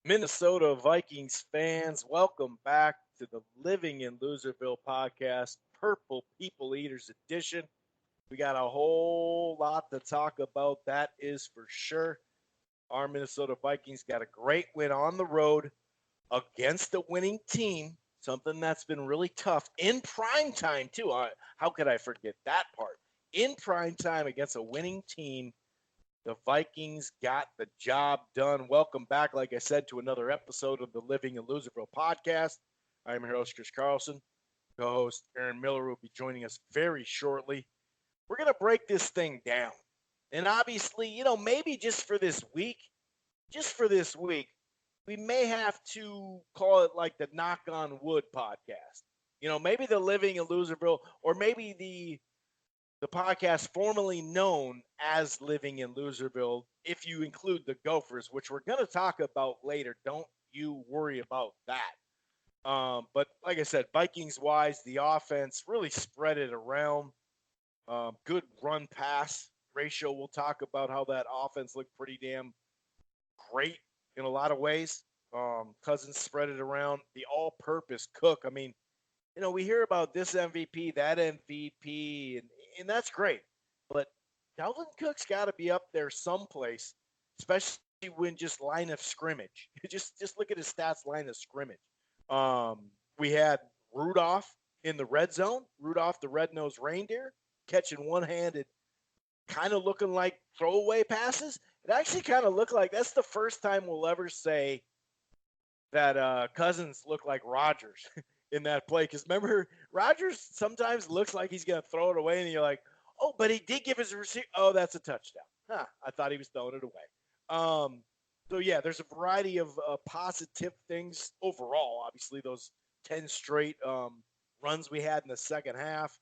Minnesota Vikings fans, welcome back to the Living in Loserville podcast, Purple People Eaters edition. We got a whole lot to talk about, that is for sure. Our Minnesota Vikings got a great win on the road against a winning team, something that's been really tough in prime time, too. How could I forget that part? In prime time against a winning team, the Vikings got the job done. Welcome back, like I said, to another episode of the Living in Loserville podcast. I'm your host, Chris Carlson. Co-host Aaron Miller will be joining us very shortly. We're going to break this thing down. And obviously, maybe just for this week, we may have to call it like the Knock on Wood podcast. Maybe the Living in Loserville, or maybe the podcast formerly known as Living in Loserville, if you include the Gophers, which we're going to talk about later. Don't you worry about that. But like I said, Vikings wise, the offense really spread it around. Good run pass ratio. We'll talk about how that offense looked pretty damn great in a lot of ways. Cousins spread it around. The all purpose Cook. I mean, we hear about this MVP, that MVP, and that's great. But Dalvin Cook's got to be up there someplace, especially when just line of scrimmage. just look at his stats, line of scrimmage. We had Rudolph in the red zone, Rudolph the red-nosed reindeer, catching one-handed, kind of looking like throwaway passes. It actually kind of looked like that's the first time we'll ever say that Cousins looked like Rodgers in that play. Because remember, Rodgers sometimes looks like he's going to throw it away, and you're like, oh, but he did give his receiver. Oh, that's a touchdown. Huh, I thought he was throwing it away. So, yeah, there's a variety of positive things overall. Obviously, those 10 straight runs we had in the second half.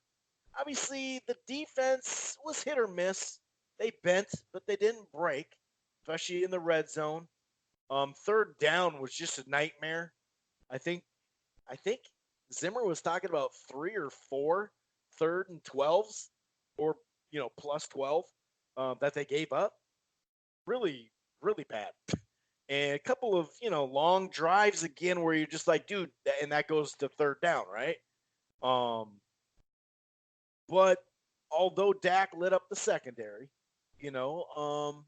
Obviously, the defense was hit or miss. They bent, but they didn't break, especially in the red zone. Third down was just a nightmare. I think I think Zimmer was talking about 3 or 4 third and 12s, or plus 12 that they gave up. Really, really bad. And a couple of long drives again where you're just like, dude, and that goes to third down, right? Um, but although Dak lit up the secondary, you know, um,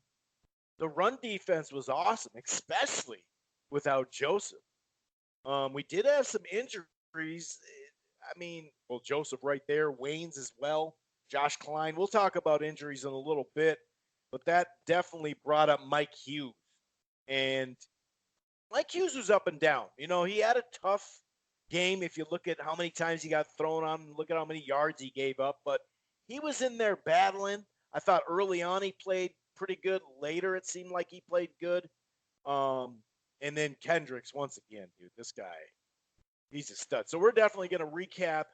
the run defense was awesome, especially without Joseph. We did have some injuries. I mean, well, Joseph right there, Waynes as well, Josh Klein. We'll talk about injuries in a little bit, but that definitely brought up Mike Hughes. And Mike Hughes was up and down. He had a tough game if you look at how many times he got thrown on and look at how many yards he gave up, but he was in there battling. I thought early on he played pretty good. Later it seemed like he played good. Um, and then Kendricks, once again, dude, this guy, he's a stud. So we're definitely going to recap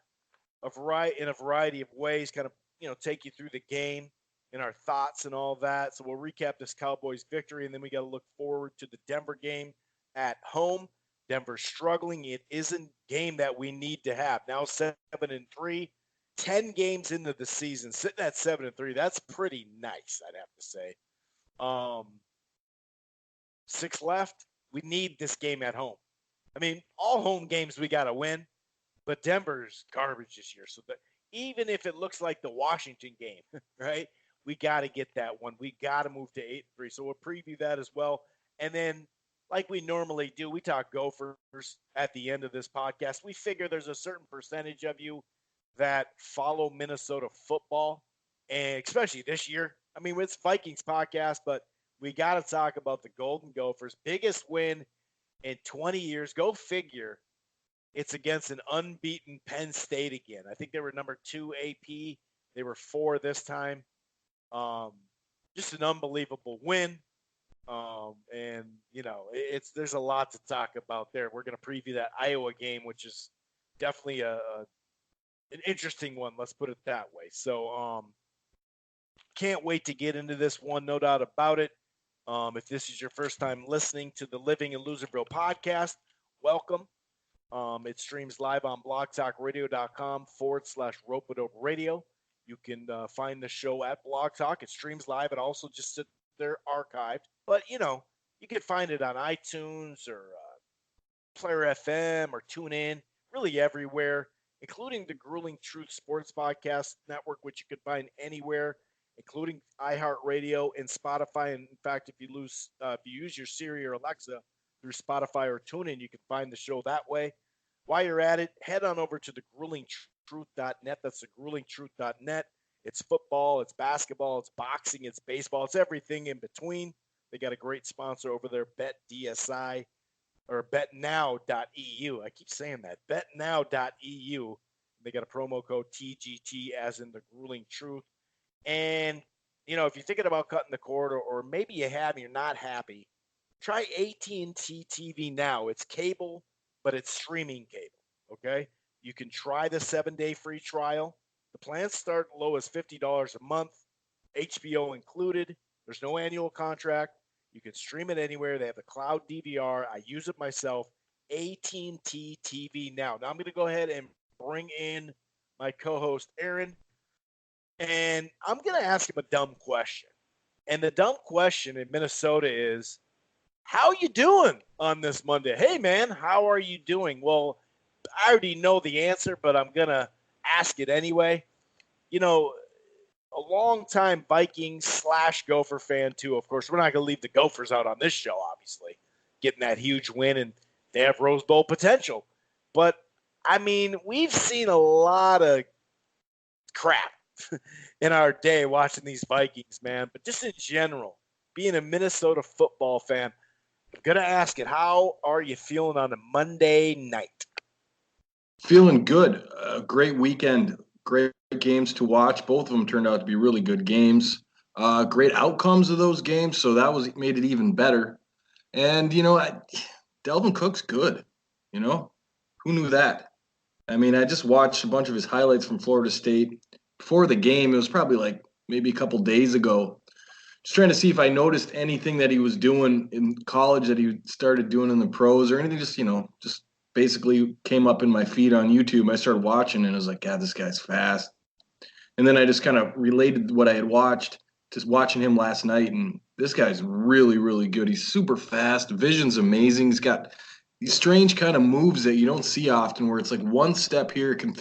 in a variety of ways, kind of take you through the game and our thoughts and all that. So we'll recap this Cowboys victory, and then we got to look forward to the Denver game at home. Denver's struggling. It is a game that we need to have. Now 7-3, 10 games into the season, sitting at 7-3. That's pretty nice, I'd have to say. Um, 6 left. We need this game at home. I mean, all home games we got to win, but Denver's garbage this year. So even if it looks like the Washington game, right, we got to get that one. We got to move to 8-3. So we'll preview that as well. And then, like we normally do, we talk Gophers at the end of this podcast. We figure there's a certain percentage of you that follow Minnesota football, and especially this year. I mean, it's Vikings podcast, but we got to talk about the Golden Gophers. Biggest win in 20 years. Go figure. It's against an unbeaten Penn State again. I think they were number 2 AP. They were 4 this time. Just an unbelievable win. And there's a lot to talk about there. We're going to preview that Iowa game, which is definitely an interesting one. Let's put it that way. So, can't wait to get into this one, no doubt about it. If this is your first time listening to the Living in Loserville podcast, welcome. It streams live on blogtalkradio.com/ropeadope radio. You can find the show at Blog Talk. It streams live. It also just sits there archived. But, you You can find it on iTunes or Player FM or TuneIn, really everywhere, including the Grueling Truth Sports Podcast Network, which you can find anywhere, including iHeartRadio and Spotify. And in fact, if you use your Siri or Alexa through Spotify or TuneIn, you can find the show that way. While you're at it, head on over to the gruelingtruth.net. That's the gruelingtruth.net. It's football, it's basketball, it's boxing, it's baseball, it's everything in between. They got a great sponsor over there, BetDSI or betnow.eu. I keep saying that, betnow.eu. They got a promo code TGT as in the Grueling Truth. And, if you're thinking about cutting the cord or maybe you have and you're not happy, try AT&T TV Now. It's cable, but it's streaming cable, okay? You can try the 7-day free trial. The plans start low as $50 a month, HBO included. There's no annual contract. You can stream it anywhere. They have the cloud DVR. I use it myself. AT&T TV Now. Now I'm going to go ahead and bring in my co-host, Aaron, and I'm going to ask him a dumb question. And the dumb question in Minnesota is, how you doing on this Monday? Hey, man, how are you doing? Well, I already know the answer, but I'm going to ask it anyway. A long-time Vikings / Gopher fan, too. Of course, we're not going to leave the Gophers out on this show, obviously, getting that huge win, and they have Rose Bowl potential. But, we've seen a lot of crap in our day watching these Vikings, man. But just in general, being a Minnesota football fan, I'm going to ask it, how are you feeling on a Monday night? Feeling good. Great weekend. Great games to watch. Both of them turned out to be really good games. Great outcomes of those games, so that made it even better. And, Dalvin Cook's good. Who knew that? I just watched a bunch of his highlights from Florida State. Before the game, it was probably maybe a couple days ago. Just trying to see if I noticed anything that he was doing in college that he started doing in the pros or anything. Just basically came up in my feed on YouTube. I started watching and I was like, God, this guy's fast. And then I just kind of related what I had watched to watching him last night. And this guy's really, really good. He's super fast. Vision's amazing. He's got these strange kind of moves that you don't see often where it's like one step here can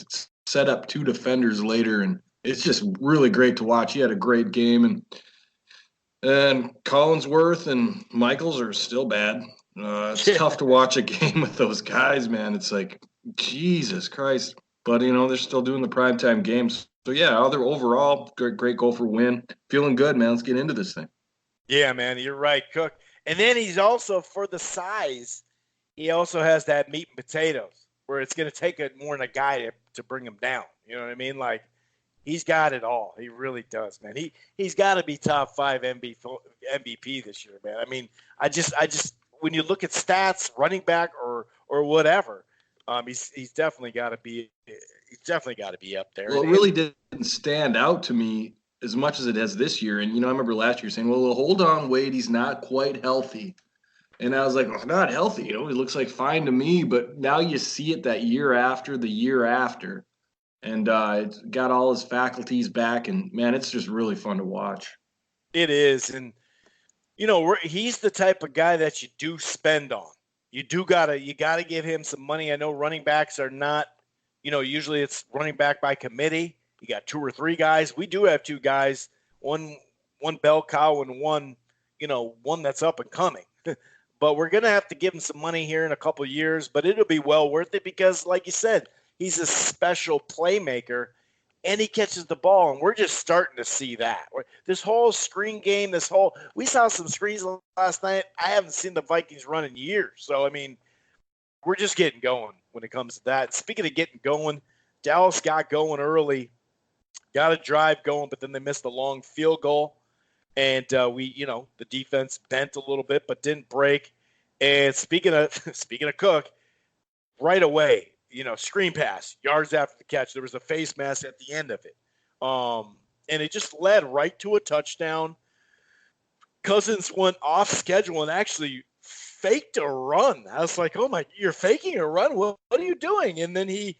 set up two defenders later. And it's just really great to watch. He had a great game. And Collinsworth and Michaels are still bad. It's tough to watch a game with those guys, man. It's like, Jesus Christ. But, they're still doing the primetime games. So, yeah, overall, great goal for win. Feeling good, man. Let's get into this thing. Yeah, man, you're right, Cook. And then he's also, for the size, he also has that meat and potatoes where it's going to take more than a guy to bring him down. You know what I mean? Like, he's got it all. He really does, man. He's got to be top 5 MVP this year, man. I just when you look at stats, running back or whatever, he's definitely got to be up there. Well, it really didn't stand out to me as much as it has this year. And I remember last year saying, "Well, hold on, Wade, he's not quite healthy." And I was like, "Well, not healthy. He looks like fine to me." But now you see it that year after the year after. And it's got all his faculties back, and man, it's just really fun to watch. It is, and he's the type of guy that you do spend on. You gotta give him some money. I know running backs are not, usually it's running back by committee. You got 2 or 3 guys. We do have 2 guys, one bell cow and one that's up and coming. But we're gonna have to give him some money here in a couple of years. But it'll be well worth it because, like you said, he's a special playmaker, and he catches the ball, and we're just starting to see that. This whole screen game, we saw some screens last night. I haven't seen the Vikings run in years. So, we're just getting going when it comes to that. Speaking of getting going, Dallas got going early, got a drive going, but then they missed a long field goal. And the defense bent a little bit, but didn't break. And speaking of Cook, right away, screen pass, yards after the catch. There was a face mask at the end of it. And it just led right to a touchdown. Cousins went off schedule and actually faked a run. I was like, oh my, you're faking a run? What are you doing? And then he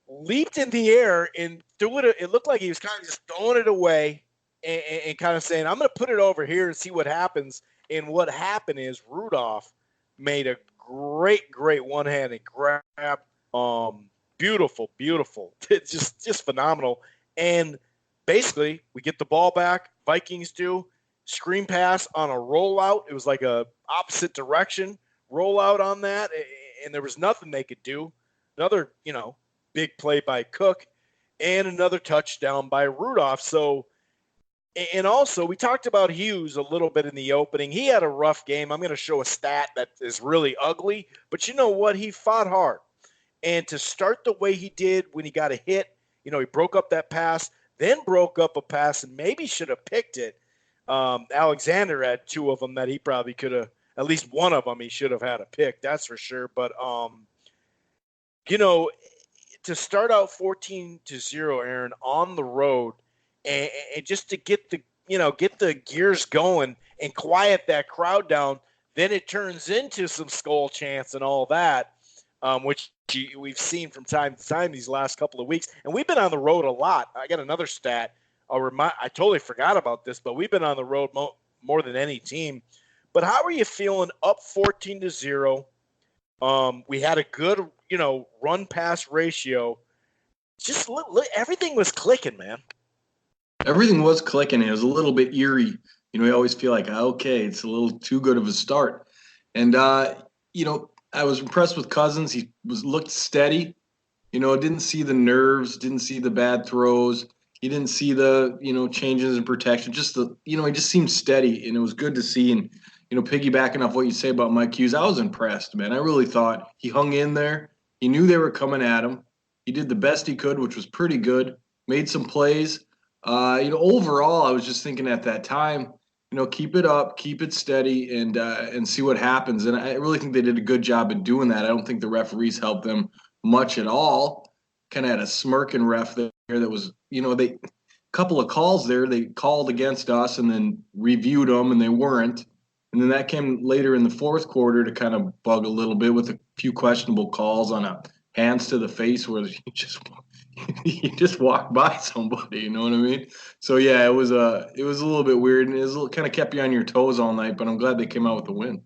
leaped in the air and threw it. It looked like he was kind of just throwing it away and kind of saying, I'm going to put it over here and see what happens. And what happened is Rudolph made a great one-handed grab. Beautiful, beautiful. It's just phenomenal. And basically, we get the ball back. Vikings do screen pass on a rollout. It was like a opposite direction rollout on that, and there was nothing they could do. Another, big play by Cook, and another touchdown by Rudolph. So, and also we talked about Hughes a little bit in the opening. He had a rough game. I'm going to show a stat that is really ugly, but you know what? He fought hard. And to start the way he did when he got a hit, he broke up that pass, then broke up a pass and maybe should have picked it. Alexander had two of them that he probably could have, at least one of them he should have had a pick, that's for sure. But, to start out 14-0, Aaron, on the road, and just to get the gears going and quiet that crowd down, then it turns into some skull chants and all that, which we've seen from time to time these last couple of weeks. And we've been on the road a lot. I got another stat. I totally forgot about this, but we've been on the road more than any team. But how are you feeling up 14-0? We had a good, run pass ratio. Just everything was clicking, man. Everything was clicking. It was a little bit eerie. We always feel like, okay, it's a little too good of a start. And, I was impressed with Cousins. He looked steady. Didn't see the nerves, didn't see the bad throws. He didn't see the, changes in protection. Just he just seemed steady, and it was good to see. And, piggybacking off what you say about Mike Hughes, I was impressed, man. I really thought he hung in there. He knew they were coming at him. He did the best he could, which was pretty good. Made some plays. Overall, I was just thinking at that time, keep it up, keep it steady, and see what happens. And I really think they did a good job of doing that. I don't think the referees helped them much at all. Kind of had a smirking ref there that was, they couple of calls there. They called against us and then reviewed them, and they weren't. And then that came later in the fourth quarter to kind of bug a little bit with a few questionable calls on a hands to the face where you just walk by somebody, you know what I mean? So yeah, it was a little bit weird, and it kind of kept you on your toes all night. But I'm glad they came out with the win.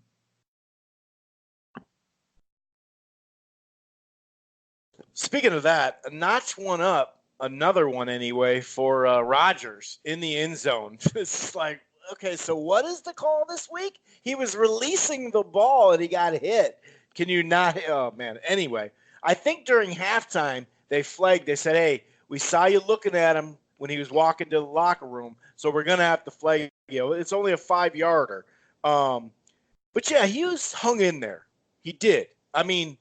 Speaking of that, a notch one up, another one anyway for Rodgers in the end zone. It's like, okay, so what is the call this week? He was releasing the ball and he got hit. Can you not? Oh man. Anyway, I think during halftime they flagged. They said, "Hey, we saw you looking at him when he was walking to the locker room, so we're gonna have to flag you. It's only a 5-yarder." But yeah, Hughes hung in there. He did. I mean,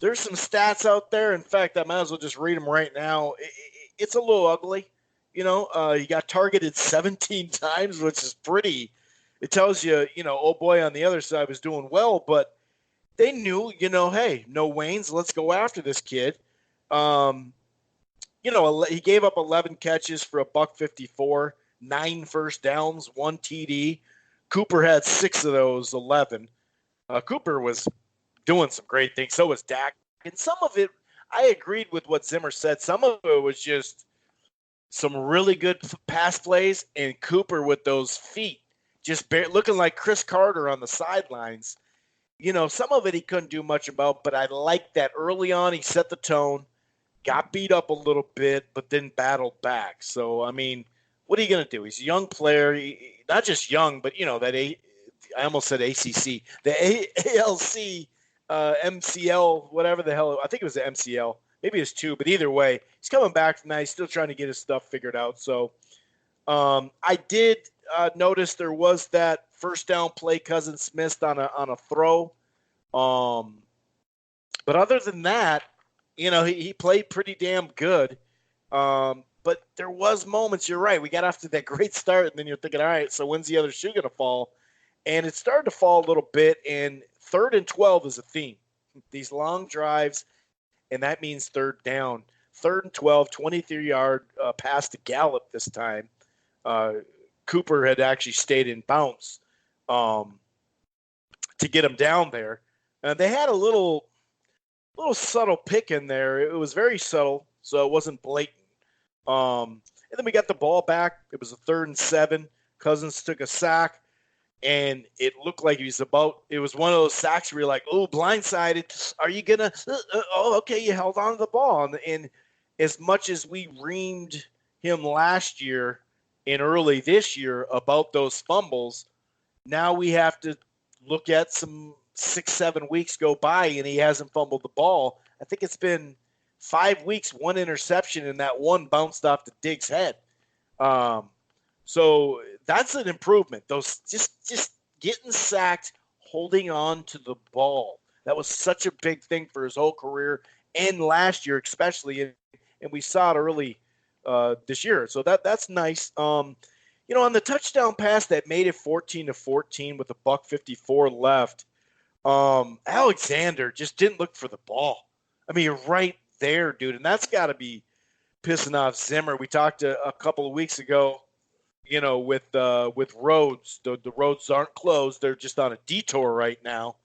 there's some stats out there. In fact, I might as well just read them right now. It's a little ugly. He got targeted 17 times, which is pretty. It tells you, oh boy, on the other side was doing well, but they knew, hey, no Waynes, let's go after this kid. He gave up 11 catches for $154, 9 first downs, 1 TD. Cooper had 6 of those 11. Cooper was doing some great things. So was Dak. And some of it, I agreed with what Zimmer said. Some of it was just some really good pass plays, and Cooper with those feet just looking like Chris Carter on the sidelines. Some of it he couldn't do much about, but I liked that early on he set the tone, got beat up a little bit, but then battled back. So, I mean, what are you going to do? He's a young player, not just young, but, I almost said ACC, the ALC, MCL, whatever the hell, I think it was the MCL. Maybe it's 2, but either way, he's coming back from that. He's still trying to get his stuff figured out. So I did notice there was that first down play Cousins missed on a throw. But other than that, he played pretty damn good. But there was moments, you're right, we got off to that great start, and then you're thinking, all right, so when's the other shoe going to fall? And it started to fall a little bit, and 3rd and 12 is a theme. These long drives, and that means third down. 3rd and 12, 23-yard pass to Gallup this time. Cooper had actually stayed in bounce to get him down there. They had a little subtle pick in there. It was very subtle, so it wasn't blatant. And then we got the ball back. It was a 3rd and 7. Cousins took a sack. and it looked like it was one of those sacks where you're like, oh, blindsided. Are you going to, oh, okay, you held on to the ball. And as much as we reamed him last year and early this year about those fumbles, now we have to look at some 6-7 weeks go by and he hasn't fumbled the ball. I think it's been 5 weeks, one interception, and that one bounced off the Diggs' head. So that's an improvement. Those just getting sacked, holding on to the ball. That was such a big thing for his whole career and last year, especially, and we saw it early this year. So that's nice. On the touchdown pass that made it 14-14 with a $1:54 left, Alexander just didn't look for the ball. I mean, you're right there, dude, and that's got to be pissing off Zimmer. We talked a couple of weeks ago, with roads. The roads aren't closed; they're just on a detour right now,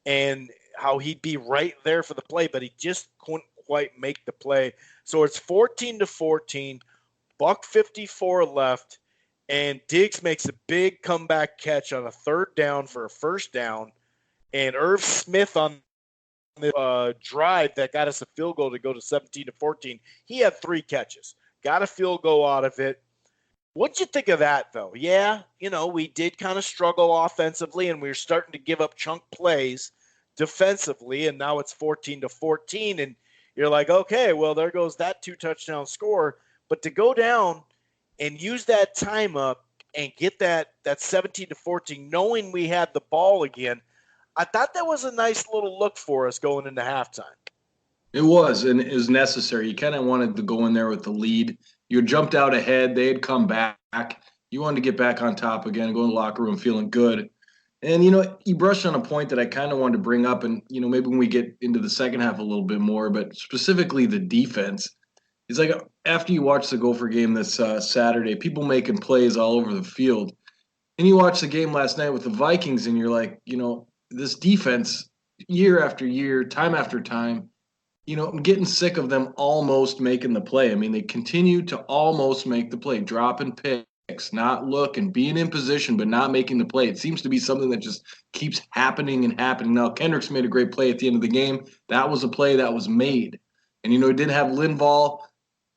and how he'd be right there for the play, but he just couldn't quite make the play. So it's 14-14, $1:54 left. And Diggs makes a big comeback catch on a third down for a first down. And Irv Smith on the drive that got us a field goal to go to 17-14, he had 3 catches. Got a field goal out of it. What'd you think of that, though? Yeah, we did kind of struggle offensively, and we were starting to give up chunk plays defensively, and now it's 14-14, and you're like, okay, well, there goes that 2-touchdown score. But to go down and use that time up and get that 17-14, knowing we had the ball again, I thought that was a nice little look for us going into halftime. It was, and it was necessary. You kind of wanted to go in there with the lead. You had jumped out ahead. They had come back. You wanted to get back on top again, go in the locker room feeling good. And, you brushed on a point that I kind of wanted to bring up, and, maybe when we get into the second half a little bit more, but specifically the defense. It's like after you watch the Gopher game this Saturday, people making plays all over the field. And you watch the game last night with the Vikings, and you're like, this defense, year after year, time after time, I'm getting sick of them almost making the play. I mean, they continue to almost make the play, dropping picks, not looking, being in position, but not making the play. It seems to be something that just keeps happening and happening. Now, Kendricks made a great play at the end of the game. That was a play that was made. And, he didn't have Linval.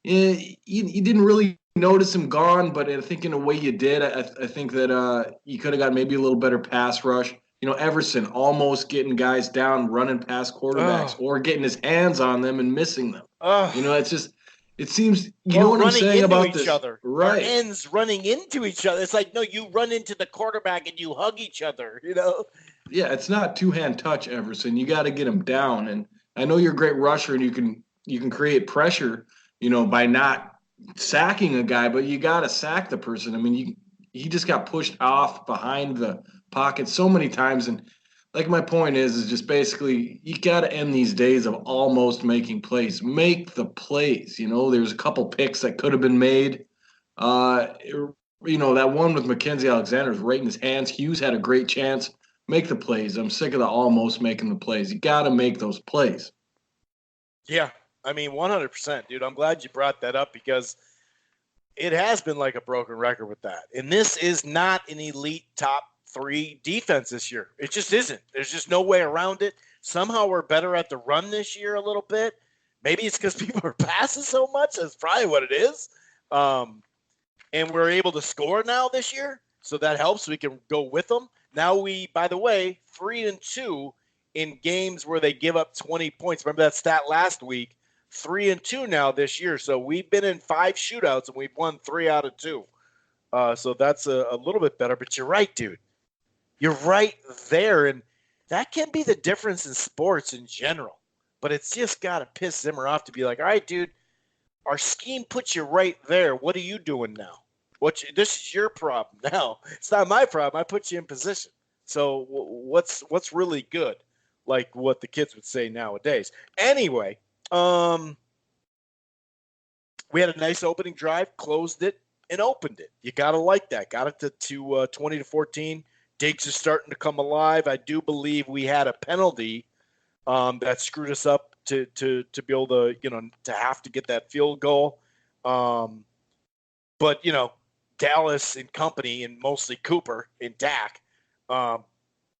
You didn't really notice him gone, but I think in a way you did. I think that you could have got maybe a little better pass rush. Everson almost getting guys down, running past quarterbacks, or getting his hands on them and missing them. It's just, it seems, know what I'm saying about this? Other. Right. Our ends running into each other. It's like, no, you run into the quarterback and you hug each other, Yeah, it's not two-hand touch, Everson. You got to get him down. And I know you're a great rusher and you can create pressure, by not sacking a guy, but you got to sack the person. I mean, he just got pushed off behind the pocket so many times. And like my point is just basically you got to end these days of almost making plays. Make the plays. There's a couple picks that could have been made. That one with Mackenzie Alexander was right in his hands. Hughes had a great chance. Make the plays. I'm sick of the almost making the plays. You got to make those plays. Yeah. I mean, 100%, dude. I'm glad you brought that up because it has been like a broken record with that. And this is not an elite top 3 defense this year. It just isn't. There's just no way around it. Somehow we're better at the run this year a little bit. Maybe it's because people are passing so much. That's probably what it is. And we're able to score now this year, so that helps. We can go with them. Now we, by the way, 3-2 in games where they give up 20 points. Remember that stat last week? 3-2 now this year. So we've been in 5 shootouts and we've won 3 out of 2. So that's a little bit better. But you're right, dude. You're right there. And that can be the difference in sports in general. But it's just got to piss Zimmer off to be like, all right, dude, our scheme puts you right there. What are you doing now? This is your problem now. It's not my problem. I put you in position. So what's really good? Like what the kids would say nowadays. Anyway, we had a nice opening drive, closed it, and opened it. You got to like that. Got it to 20-14. Diggs is starting to come alive. I do believe we had a penalty that screwed us up to be able to, to have to get that field goal. But, Dallas and company, and mostly Cooper and Dak,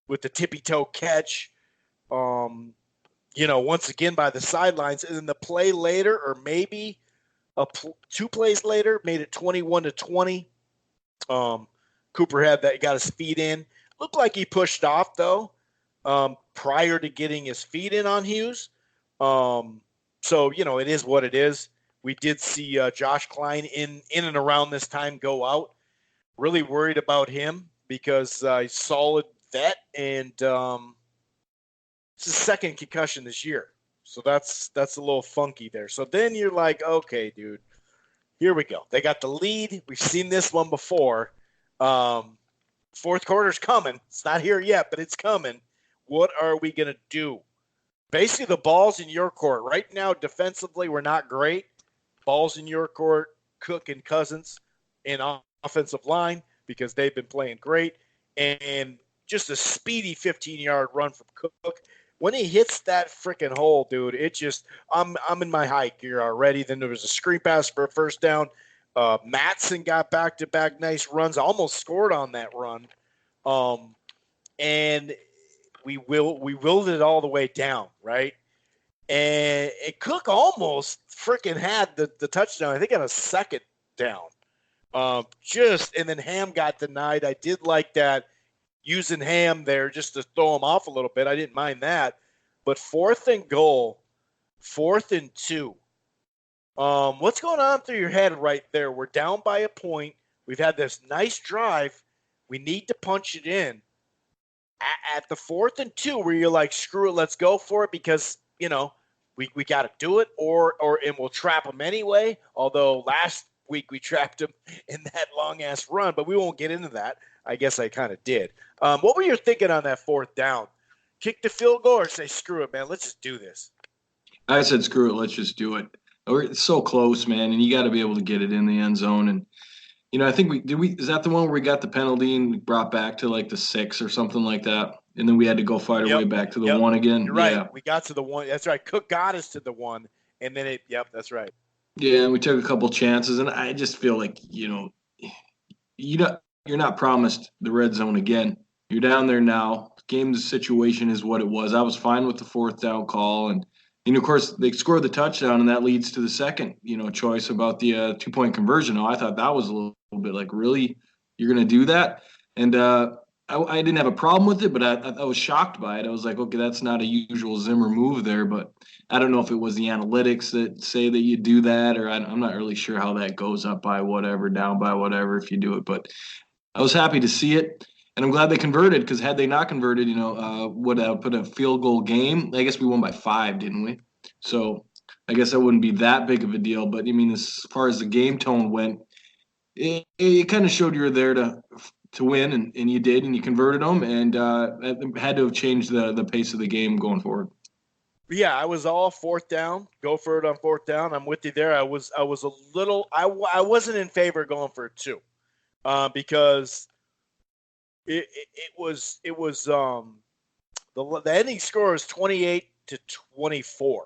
with the tippy-toe catch, once again by the sidelines. And then the play later, or maybe two plays later, made it 21-20. Cooper got his feet in. Looked like he pushed off, though, prior to getting his feet in on Hughes. So, it is what it is. We did see Josh Klein in and around this time go out. Really worried about him because he's a solid vet, and it's his second concussion this year. So that's a little funky there. So then you're like, okay, dude, here we go. They got the lead. We've seen this one before. Fourth quarter's coming. It's not here yet, but it's coming. What are we going to do? Basically, the ball's in your court. Right now, defensively, we're not great. Ball's in your court, Cook and Cousins in offensive line because they've been playing great. And just a speedy 15-yard run from Cook. When he hits that freaking hole, dude, it just I'm in my high gear already. Then there was a screen pass for a first down. Matson got back-to-back nice runs. Almost scored on that run. And we willed it all the way down, right? And Cook almost freaking had the touchdown, I think, on a second down. And then Ham got denied. I did like that, using Ham there just to throw him off a little bit. I didn't mind that. But 4th and goal, 4th and 2. What's going on through your head right there? We're down by a point. We've had this nice drive. We need to punch it in. At the 4th and 2, where you're like, screw it, let's go for it because, we got to do it, and we'll trap them anyway. Although last week we trapped them in that long-ass run, but we won't get into that. I guess I kind of did. What were you thinking on that 4th down? Kick the field goal or say, screw it, man, let's just do this? I said, screw it, let's just do it. It's so close, man, and you got to be able to get it in the end zone. And, I think is that the one where we got the penalty and brought back to like the 6 or something like that? And then we had to go fight our way back to the 1 again. You're right. Yeah. We got to the 1. That's right. Cook got us to the 1, and then that's right. Yeah, and we took a couple chances, and I just feel like, you're not promised the red zone again. You're down there now. Game situation is what it was. I was fine with the 4th down call, and of course they scored the touchdown, and that leads to the second, choice about the 2-point conversion. I thought that was a little bit like, really, you're going to do that? And I didn't have a problem with it, but I was shocked by it. I was like, okay, that's not a usual Zimmer move there, but I don't know if it was the analytics that say that you do that, or I'm not really sure how that goes, up by whatever, down by whatever, if you do it. But I was happy to see it, and I'm glad they converted, because had they not converted, would have put a field goal game. I guess we won by 5, didn't we? So I guess that wouldn't be that big of a deal. But, as far as the game tone went, it kind of showed you were there to win, and you did, and you converted them, and had to have changed the pace of the game going forward. Yeah, I was all 4th down. Go for it on 4th down. I'm with you there. I was a little. I wasn't in favor of going for it 2, because it was the ending score was 28-24.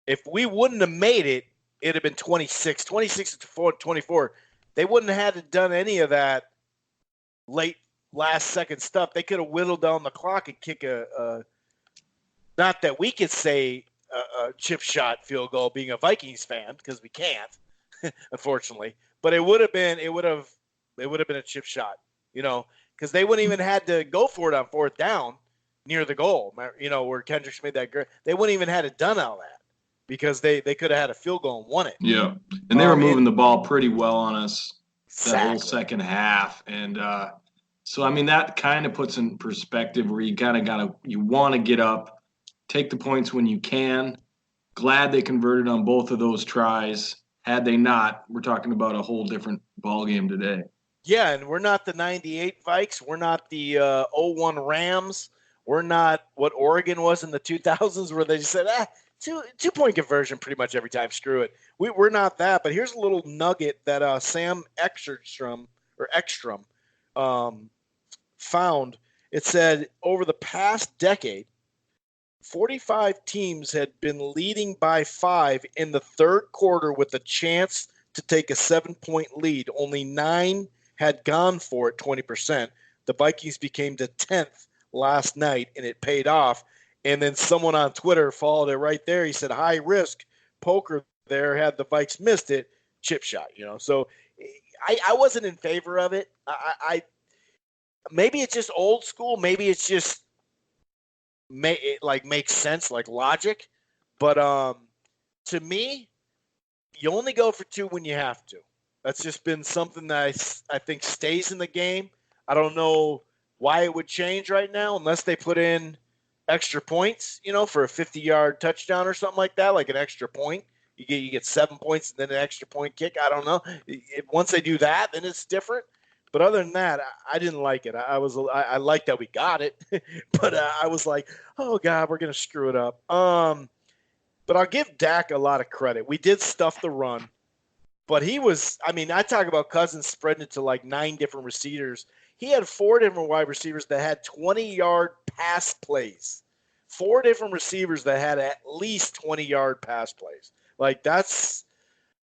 If we wouldn't have made it, it'd have been 26-24. They wouldn't have had to done any of that late last-second stuff. They could have whittled down the clock and kick not that we could say a chip shot field goal being a Vikings fan, because we can't, unfortunately. But it would have been a chip shot, because they wouldn't even had to go for it on 4th down near the goal, where Kendricks made that great. They wouldn't even had it done all that, because they could have had a field goal and won it. Yeah, and they were moving the ball pretty well on us that whole Exactly. second half. And so, that kind of puts in perspective where you you want to get up, take the points when you can. Glad they converted on both of those tries. Had they not, we're talking about a whole different ball game today. Yeah, and we're not the 98 Vikes. We're not the 01 Rams. We're not what Oregon was in the 2000s, where they just said, two-point conversion pretty much every time. Screw it. We're not that. But here's a little nugget that Sam Ekstrom found. It said over the past decade, 45 teams had been leading by 5 in the third quarter with a chance to take a 7-point lead. Only 9 had gone for it, 20%. the Vikings became the 10th last night, and it paid off. And then someone on Twitter followed it right there. He said, high risk poker there. Had the Vikes missed it, chip shot, So I wasn't in favor of it. I maybe it's just old school. Maybe it's just it makes sense, like logic. But to me, you only go for two when you have to. That's just been something that I think stays in the game. I don't know why it would change right now unless they put in extra points, for a 50-yard touchdown or something like that, like an extra point. You get 7 points and then an extra point kick. I don't know. Once they do that, then it's different. But other than that, I didn't like it. I liked that we got it, but I was like, oh God, we're gonna screw it up. But I'll give Dak a lot of credit. We did stuff the run, but I talk about Cousins spreading it to like 9 different receivers. He had 4 different wide receivers that had 20-yard pass plays. 4 different receivers that had at least 20-yard pass plays. Like that's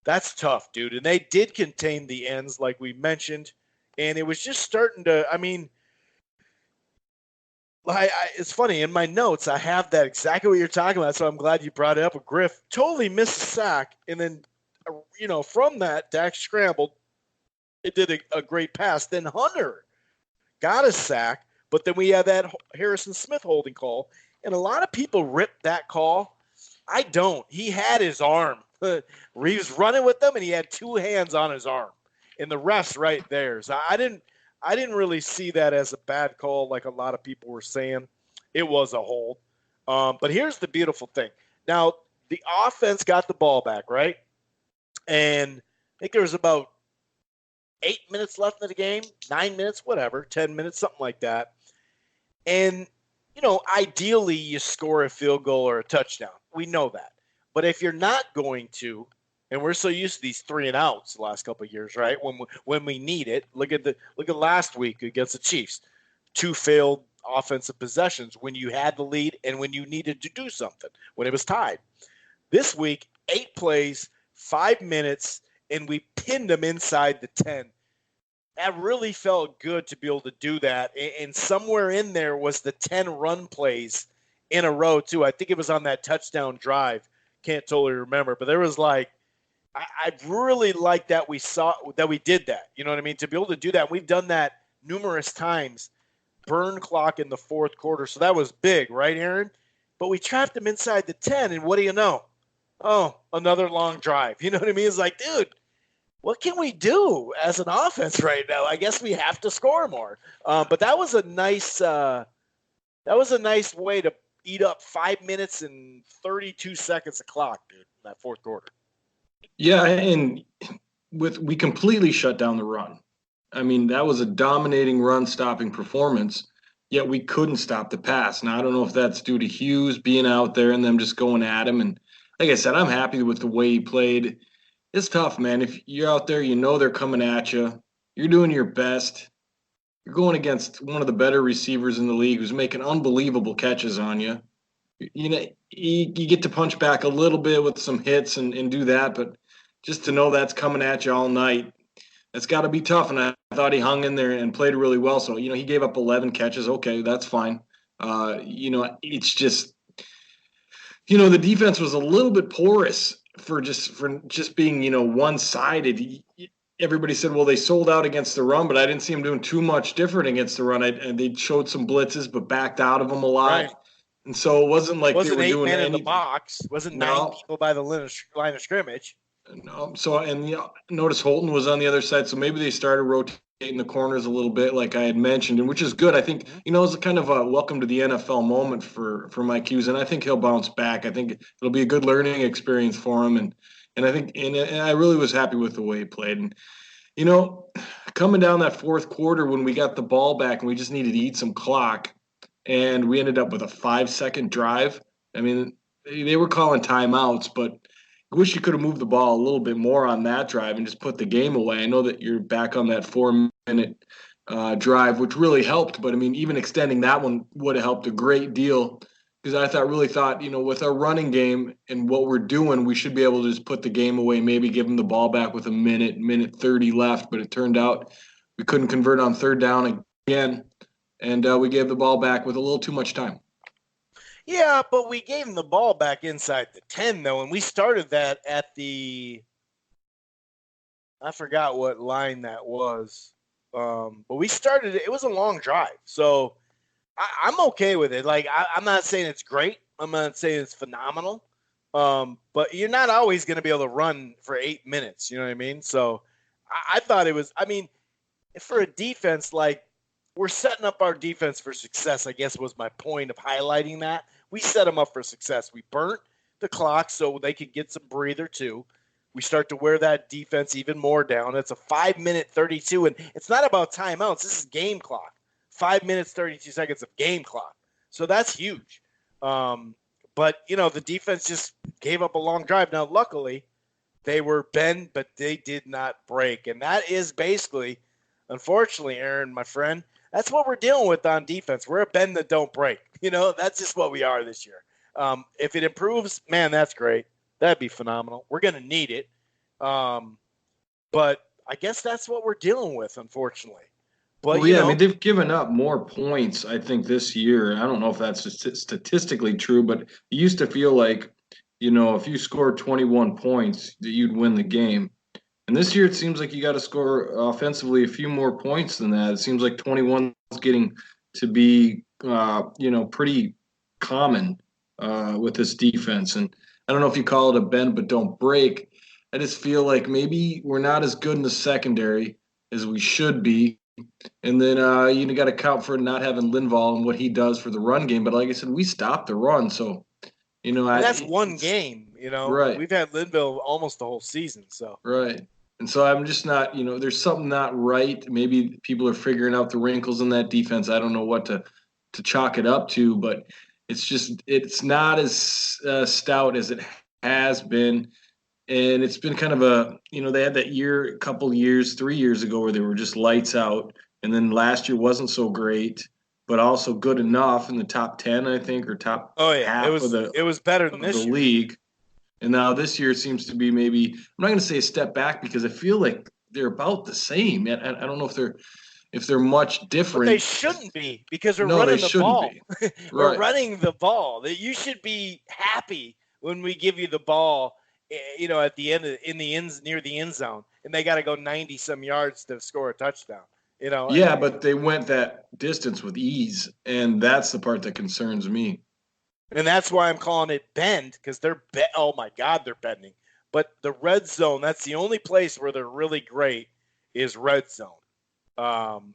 tough, dude. And they did contain the ends, like we mentioned. And it was just starting to, it's funny. In my notes, I have that exactly what you're talking about. So I'm glad you brought it up. Griff totally missed a sack. And then, from that, Dak scrambled. It did a great pass. Then Hunter got a sack. But then we had that Harrison Smith holding call. And a lot of people ripped that call. I don't. He had his arm. He was running with them, and he had 2 hands on his arm. And the ref's right there. So I didn't really see that as a bad call like a lot of people were saying. It was a hold. But here's the beautiful thing. Now, the offense got the ball back, right? And I think there was about 8 minutes left in the game, 9 minutes, whatever, 10 minutes, something like that. And, ideally you score a field goal or a touchdown. We know that. But if you're not going to, and we're so used to these 3 and outs the last couple of years, right? When we need it, look at last week against the Chiefs, 2 failed offensive possessions when you had the lead and when you needed to do something when it was tied. This week, 8 plays, 5 minutes, and we pinned them inside the 10. That really felt good to be able to do that. And somewhere in there was the 10 run plays in a row too. I think it was on that touchdown drive. Can't totally remember, but there was I really like that we did that. You know what I mean? To be able to do that, we've done that numerous times. Burn clock in the 4th quarter, so that was big, right, Aaron? But we trapped them inside the 10, and what do you know? Oh, another long drive. You know what I mean? It's like, dude, what can we do as an offense right now? I guess we have to score more. But that was a nice way to eat up 5 minutes and 32 seconds of clock, dude, in that 4th quarter. Yeah, and we completely shut down the run. That was a dominating run-stopping performance, yet we couldn't stop the pass. Now, I don't know if that's due to Hughes being out there and them just going at him. And like I said, I'm happy with the way he played. It's tough, man. If you're out there, they're coming at you. You're doing your best. You're going against one of the better receivers in the league who's making unbelievable catches on you. You get to punch back a little bit with some hits and do that, but just to know that's coming at you all night, that's got to be tough. And I thought he hung in there and played really well. So, he gave up 11 catches. Okay, that's fine. It's just, the defense was a little bit porous for just being, one-sided. Everybody said, well, they sold out against the run, but I didn't see them doing too much different against the run. And they showed some blitzes, but backed out of them a lot. Right. And so it wasn't like wasn't they were doing anything. In the box. Wasn't 9 people by the line of scrimmage. No. So, and notice Holton was on the other side. So maybe they started rotating the corners a little bit, like I had mentioned, and which is good. I think, it's a kind of a welcome to the NFL moment for Mike Hughes. And I think he'll bounce back. I think it'll be a good learning experience for him. And I think, and I really was happy with the way he played. And, coming down that 4th quarter when we got the ball back and we just needed to eat some clock, and we ended up with a 5-second drive. They were calling timeouts, but I wish you could have moved the ball a little bit more on that drive and just put the game away. I know that you're back on that 4-minute drive, which really helped, but even extending that one would have helped a great deal, because I really thought, with our running game and what we're doing, we should be able to just put the game away, maybe give them the ball back with a minute 30 left, but it turned out we couldn't convert on 3rd down again. and we gave the ball back with a little too much time. Yeah, but we gave him the ball back inside the 10, though, and we started that at the – I forgot what line that was. But we started – it was a long drive. So I'm okay with it. Like, I'm not saying it's great. I'm not saying it's phenomenal. But you're not always going to be able to run for 8 minutes. You know what I mean? So I thought it was – I mean, for a defense, like, we're setting up our defense for success, I guess was my point of highlighting that. We set them up for success. We burnt the clock so they could get some breather too. We start to wear that defense even more down. It's a 5-minute 32, and it's not about timeouts. This is game clock. 5 minutes, 32 seconds of game clock. So that's huge. But, the defense just gave up a long drive. Now, luckily, they were bend, but they did not break. And that is basically, unfortunately, Aaron, my friend, that's what we're dealing with on defense. We're a bend that don't break. That's just what we are this year. If it improves, man, that's great. That'd be phenomenal. We're going to need it. But I guess that's what we're dealing with, unfortunately. But, Well, yeah, I mean, they've given up more points, I think, this year. I don't know if that's statistically true, but it used to feel like, if you scored 21 points, that you'd win the game. And this year, it seems like you got to score offensively a few more points than that. It seems like 21 is getting to be, pretty common with this defense. And I don't know if you call it a bend but don't break. I just feel like maybe we're not as good in the secondary as we should be. And then you got to count for not having Linval and what he does for the run game. But like I said, we stopped the run, so and that's one game. Right. We've had Linval almost the whole season. So right. And so I'm just not, there's something not right. Maybe people are figuring out the wrinkles in that defense. I don't know what to chalk it up to, but it's not as stout as it has been. And it's been kind of they had that year, a couple years, 3 years ago where they were just lights out. And then last year wasn't so great, but also good enough in the top 10, I think, or top half it was better than this the year. league. And now this year seems to be maybe, I'm not going to say a step back because I feel like they're about the same. I don't know if they're much different. But they shouldn't be because we're running the ball. We're running the ball. You should be happy when we give you the ball, at the end near the end zone, and they got to go 90 some yards to score a touchdown. Yeah, but they went that distance with ease, and that's the part that concerns me. And that's why I'm calling it bend, because oh my God, they're bending. But the red zone, that's the only place where they're really great is red zone.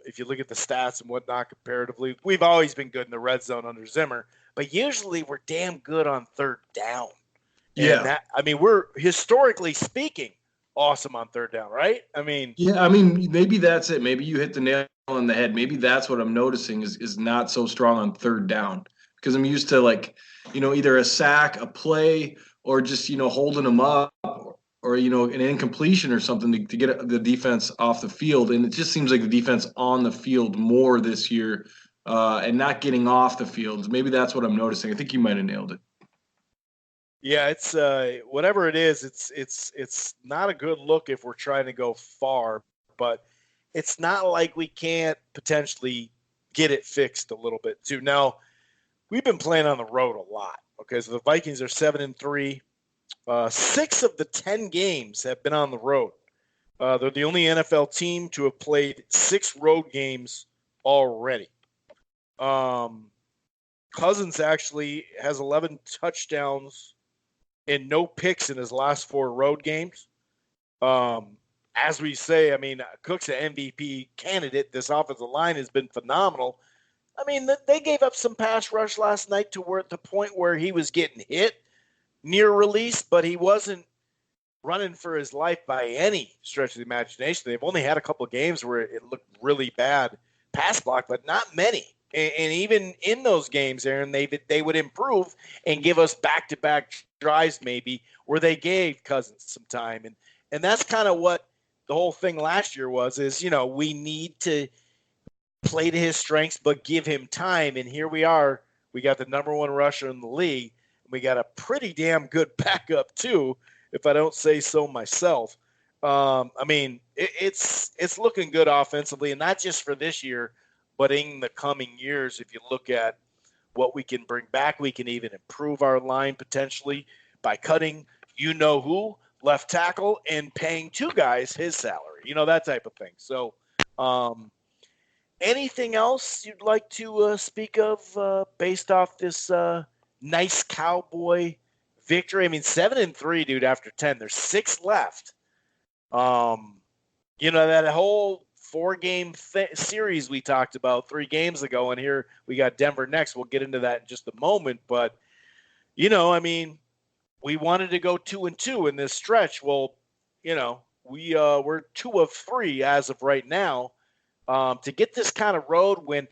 If you look at the stats and whatnot comparatively, we've always been good in the red zone under Zimmer, but usually we're damn good on third down. Yeah. And we're historically speaking awesome on third down, right? Maybe that's it. Maybe you hit the nail on the head. Maybe that's what I'm noticing is not so strong on third down. Because I'm used to either a sack, a play, or just, holding them up or, an incompletion or something to get the defense off the field. And it just seems like the defense on the field more this year and not getting off the field. Maybe that's what I'm noticing. I think you might have nailed it. Yeah, it's whatever it is, it's not a good look if we're trying to go far, but it's not like we can't potentially get it fixed a little bit too. Now, we've been playing on the road a lot. Okay, so the Vikings are 7-3. 6 of the 10 games have been on the road. They're the only NFL team to have played 6 road games already. Cousins actually has 11 touchdowns and no picks in his last 4 road games. As we say, Cook's an MVP candidate. This offensive line has been phenomenal. They gave up some pass rush last night to the point where he was getting hit near release, but he wasn't running for his life by any stretch of the imagination. They've only had a couple of games where it looked really bad pass block, but not many. And even in those games, Aaron, they would improve and give us back-to-back drives maybe where they gave Cousins some time. And that's kind of what the whole thing last year is, we need to play to his strengths, but give him time. And here we are. We got the number 1 rusher in the league. We got a pretty damn good backup too, if I don't say so myself. It's looking good offensively, and not just for this year, But in the coming years, if you look at what we can bring back, we can even improve our line potentially by cutting who left tackle and paying two guys his salary, that type of thing. So, anything else you'd like to speak of based off this nice Cowboy victory? I mean, 7-3, dude. After 10, there's 6 left. That whole 4-game series we talked about 3 games ago, and here we got Denver next. We'll get into that in just a moment, but we wanted to go 2-2 in this stretch. Well, we're 2 of 3 as of right now. To get this kind of road win,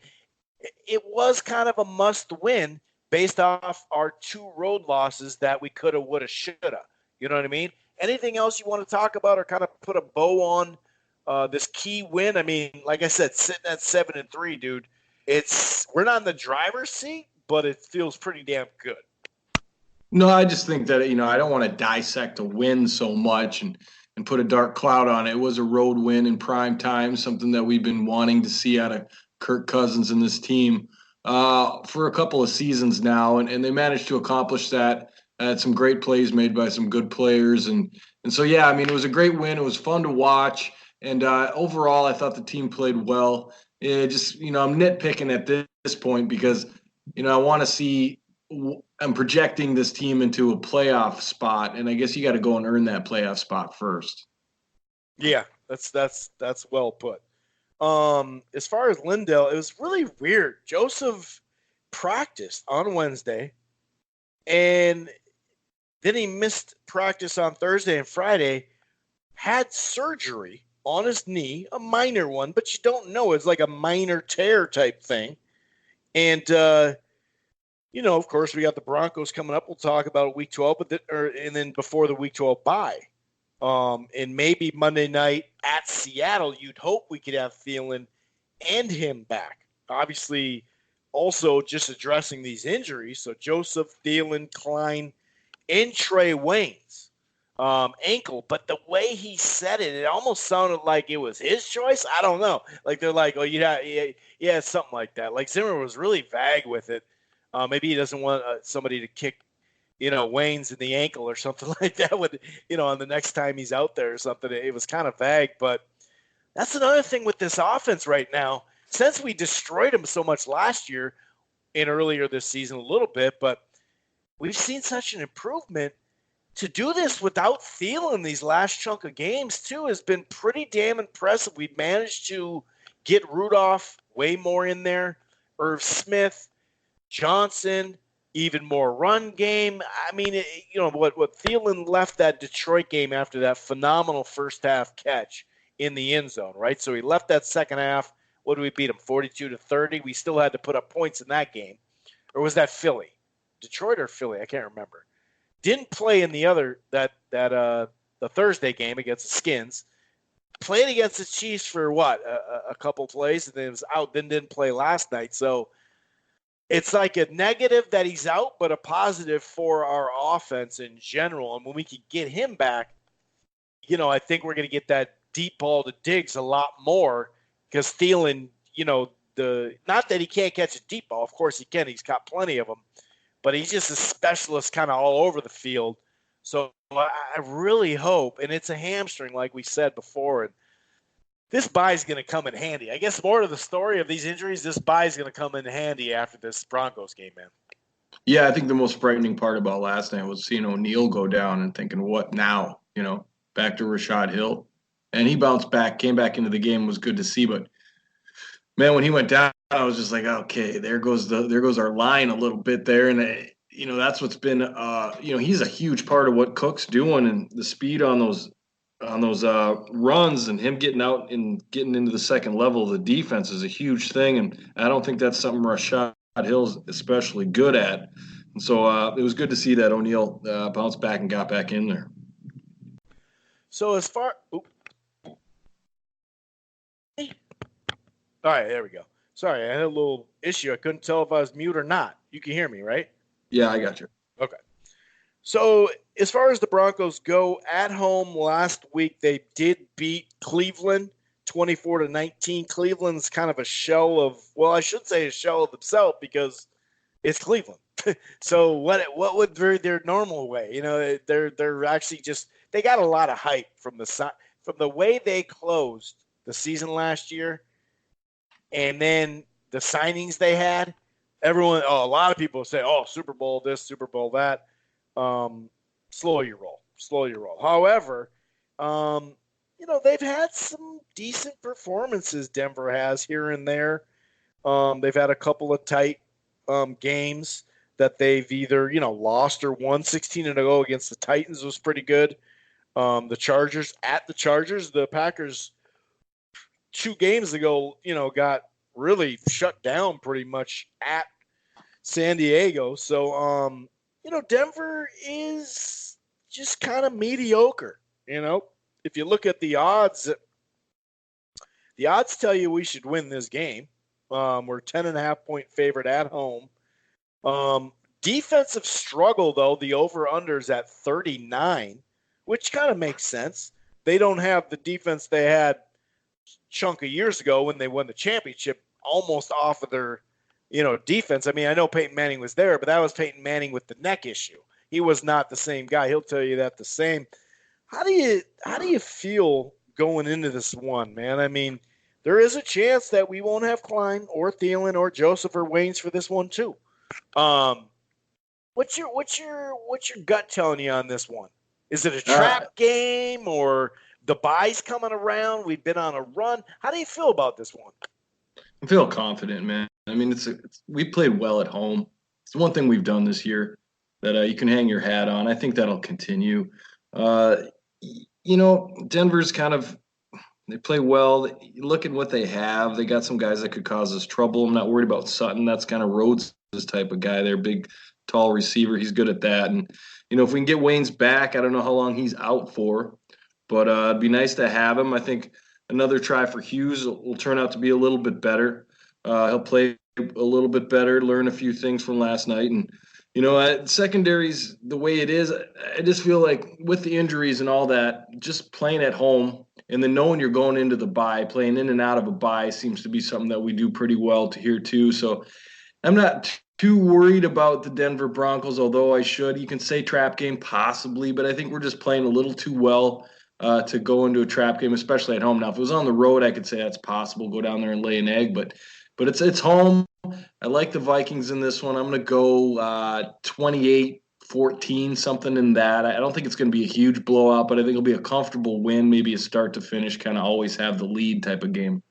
it was kind of a must win based off our 2 road losses that we coulda, woulda, shoulda. You know what I mean? Anything else you want to talk about or kind of put a bow on this key win? I mean, like I said, sitting at 7-3, dude, we're not in the driver's seat, but it feels pretty damn good. No, I just think that, I don't want to dissect a win so much and put a dark cloud on it. It was a road win in prime time, something that we've been wanting to see out of Kirk Cousins and this team for a couple of seasons now, and they managed to accomplish that. Had some great plays made by some good players, and so yeah, I mean, it was a great win. It was fun to watch, and overall, I thought the team played well. I'm nitpicking at this point because I want to see. I'm projecting this team into a playoff spot, and I guess you got to go and earn that playoff spot first. Yeah, that's well put. As far as Lindell, it was really weird. Joseph practiced on Wednesday, and then he missed practice on Thursday and Friday, had surgery on his knee, a minor one, but you don't know. It's like a minor tear type thing. And, of course, we got the Broncos coming up. We'll talk about Week 12, and then before the Week 12 bye. And maybe Monday night at Seattle, you'd hope we could have Thielen and him back. Obviously, also just addressing these injuries. So Joseph, Thielen, Klein, and Trey Wayne's ankle. But the way he said it almost sounded like it was his choice. I don't know. Like they're like, oh, yeah, something like that. Like Zimmer was really vague with it. Maybe he doesn't want somebody to kick, Wayne's in the ankle or something like that on the next time he's out there or something. It was kind of vague, but that's another thing with this offense right now. Since we destroyed them so much last year and earlier this season a little bit, but we've seen such an improvement. To do this without Thielen these last chunk of games, too, has been pretty damn impressive. We've managed to get Rudolph way more in there, Irv Smith, Johnson, even more run game. I mean, what Thielen left that Detroit game after that phenomenal first half catch in the end zone, right? So he left that second half. What did we beat him, 42-30? We still had to put up points in that game. Or was that Philly? Detroit or Philly? I can't remember. Didn't play in the other, the Thursday game against the Skins. Played against the Chiefs for what? A couple plays, and then was out, then didn't play last night. So it's like a negative that he's out, but a positive for our offense in general. And when we can get him back, I think we're going to get that deep ball to Diggs a lot more because Thielen, not that he can't catch a deep ball. Of course he can. He's got plenty of them. But he's just a specialist kind of all over the field. So I really hope, and it's a hamstring like we said before, and this bye is going to come in handy. I guess more to the story of these injuries, this bye is going to come in handy after this Broncos game, man. Yeah, I think the most frightening part about last night was seeing O'Neal go down and thinking, what now? Back to Rashad Hill. And he bounced back, came back into the game, was good to see. But, man, when he went down, I was just like, okay, there goes our line a little bit there. And, that's what's been, he's a huge part of what Cook's doing, and the speed on those runs and him getting out and getting into the second level of the defense is a huge thing. And I don't think that's something Rashad Hill's especially good at. And so it was good to see that O'Neal bounced back and got back in there. So as far – all right, there we go. Sorry, I had a little issue. I couldn't tell if I was mute or not. You can hear me, right? Yeah, I got you. Okay. So as far as the Broncos go, at home last week, they did beat Cleveland 24-19. Cleveland's kind of a shell of, well, I should say a shell of themselves because it's Cleveland. So what would be their normal way? You know, they're actually just, they got a lot of hype from the way they closed the season last year, and then the signings they had. Everyone, a lot of people say, "Oh, Super Bowl this, Super Bowl that." Slow your roll, slow your roll. However, they've had some decent performances. Denver has here and there. They've had a couple of tight games that they've either lost or won. 16-0 against the Titans was pretty good. The Chargers, the Packers 2 games ago, got really shut down pretty much at San Diego. So, Denver is just kind of mediocre. If you look at the odds tell you we should win this game. We're 10.5-point favorite at home. Defensive struggle, though, the over-under's at 39, which kind of makes sense. They don't have the defense they had chunk of years ago when they won the championship almost off of their, defense. I mean, I know Peyton Manning was there, but that was Peyton Manning with the neck issue. He was not the same guy. He'll tell you that the same. How do you feel going into this one, man? I mean, there is a chance that we won't have Klein or Thielen or Joseph or Waynes for this one too. What's your gut telling you on this one? Is it a trap game or the bye's coming around? We've been on a run. How do you feel about this one? I feel confident, man. I mean, we played well at home. It's one thing we've done this year that you can hang your hat on. I think that'll continue. Denver's they play well. Look at what they have. They got some guys that could cause us trouble. I'm not worried about Sutton. That's kind of Rhodes' type of guy. They're big, tall receiver. He's good at that. And, if we can get Waynes back, I don't know how long he's out for, but it'd be nice to have him. I think another try for Hughes will turn out to be a little bit better. He'll play a little bit better, learn a few things from last night. And, secondaries, the way it is, I just feel like with the injuries and all that, just playing at home and then knowing you're going into the bye, playing in and out of a bye seems to be something that we do pretty well to here too. So I'm not too worried about the Denver Broncos, although I should. You can say trap game possibly, but I think we're just playing a little too well to go into a trap game, especially at home. Now, if it was on the road, I could say that's possible, go down there and lay an egg, but it's home. I like the Vikings in this one. I'm going to go 28-14, something in that. I don't think it's going to be a huge blowout, but I think it'll be a comfortable win, maybe a start to finish, kind of always have the lead type of game.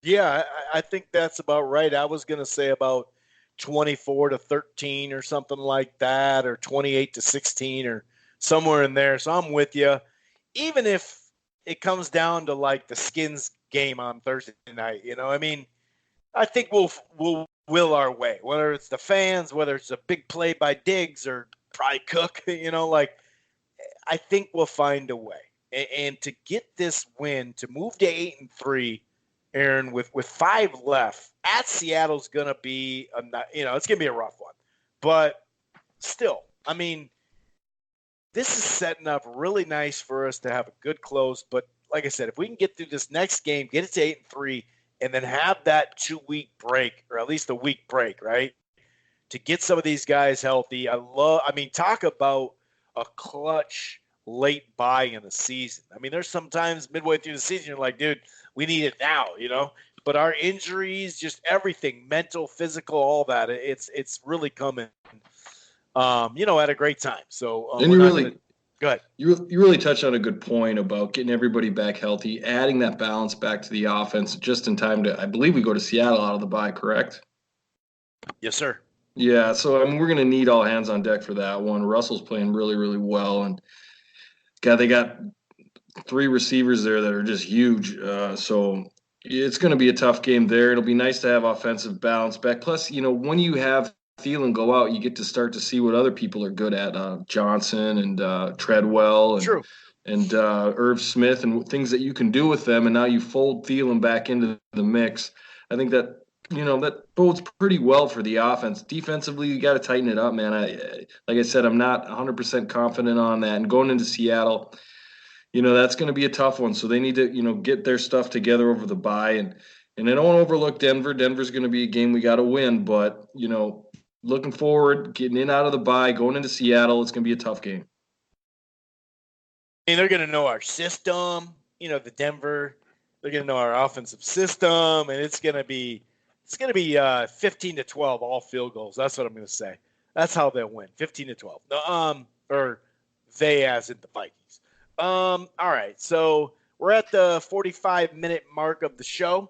Yeah, I think that's about right. I was going to say about 24-13 or something like that, or 28-16 or somewhere in there. So I'm with you. Even if it comes down to like the Skins game on Thursday night, I mean, I think we'll will our way, whether it's the fans, whether it's a big play by Diggs or probably Cook, I think we'll find a way. And to get this win, to move to 8-3, Aaron, with 5 left at Seattle's going to be, it's going to be a rough one. But still, I mean, this is setting up really nice for us to have a good close. But like I said, if we can get through this next game, get it to 8-3, and then have that 2-week break, or at least a week break, right, to get some of these guys healthy. Talk about a clutch late bye in the season. I mean, there's sometimes midway through the season, you're like, dude, we need it now, But our injuries, just everything, mental, physical, all that, it's really coming, at a great time. So go ahead. You really touched on a good point about getting everybody back healthy, adding that balance back to the offense just in time to, I believe we go to Seattle out of the bye, correct? Yes, sir. Yeah, so we're going to need all hands on deck for that one. Russell's playing really, really well, and they got 3 receivers there that are just huge. So it's going to be a tough game there. It'll be nice to have offensive balance back. Plus, when you have Thielen go out, you get to start to see what other people are good at. Johnson and Treadwell and Irv Smith and things that you can do with them. And now you fold Thielen back into the mix. I think that, that bodes pretty well for the offense. Defensively, you got to tighten it up, man. Like I said, I'm not 100% confident on that. And going into Seattle, That's going to be a tough one. So they need to, get their stuff together over the bye. And I don't overlook Denver. Denver's going to be a game we got to win. But, looking forward, getting in out of the bye, going into Seattle, it's going to be a tough game. They're going to know our system, the Denver. They're going to know our offensive system, and it's going to be 15-12 all field goals. That's what I'm going to say. That's how they'll win, 15-12. Or they as in the Vikings. All right, so we're at the 45-minute mark of the show.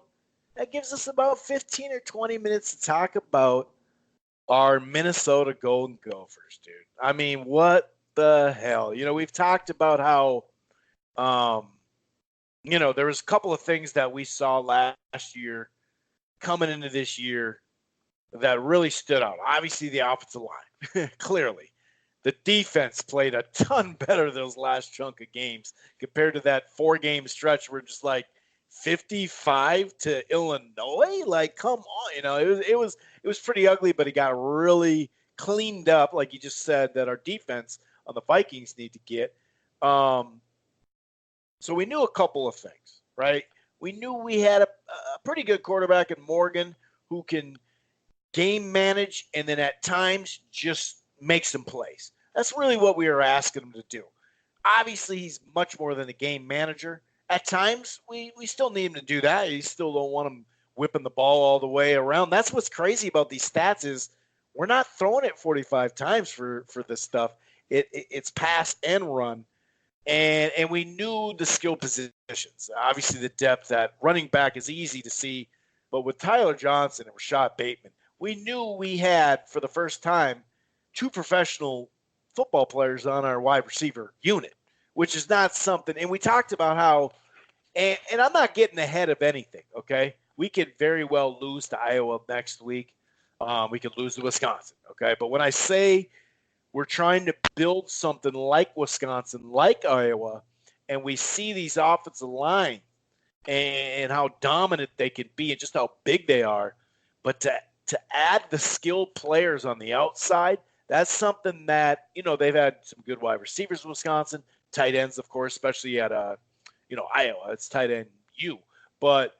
That gives us about 15 or 20 minutes to talk about our Minnesota Golden Gophers, dude. I mean, what the hell? We've talked about how, there was a couple of things that we saw last year coming into this year that really stood out. Obviously, the offensive line, clearly. The defense played a ton better those last chunk of games compared to that 4-game stretch where just like 55 to Illinois. Like, come on, it was pretty ugly, but it got really cleaned up, like you just said, that our defense on the Vikings need to get. So we knew a couple of things, right? We knew we had a pretty good quarterback in Morgan who can game manage and then at times just make some plays. That's really what we were asking him to do. Obviously, he's much more than a game manager. At times, we still need him to do that. You still don't want him whipping the ball all the way around. That's what's crazy about these stats is we're not throwing it 45 times for this stuff. It's pass and run. And we knew the skill positions. Obviously, the depth at running back is easy to see. But with Tyler Johnson and Rashad Bateman, we knew we had, for the first time, 2 professional football players on our wide receiver unit, which is not something. And we talked about how, and I'm not getting ahead of anything, okay? We could very well lose to Iowa next week. We could lose to Wisconsin, okay? But when I say we're trying to build something like Wisconsin, like Iowa, and we see these offensive line and how dominant they can be and just how big they are, but to add the skilled players on the outside, that's something that, they've had some good wide receivers in Wisconsin, tight ends, of course, especially at, Iowa. It's tight end U. But,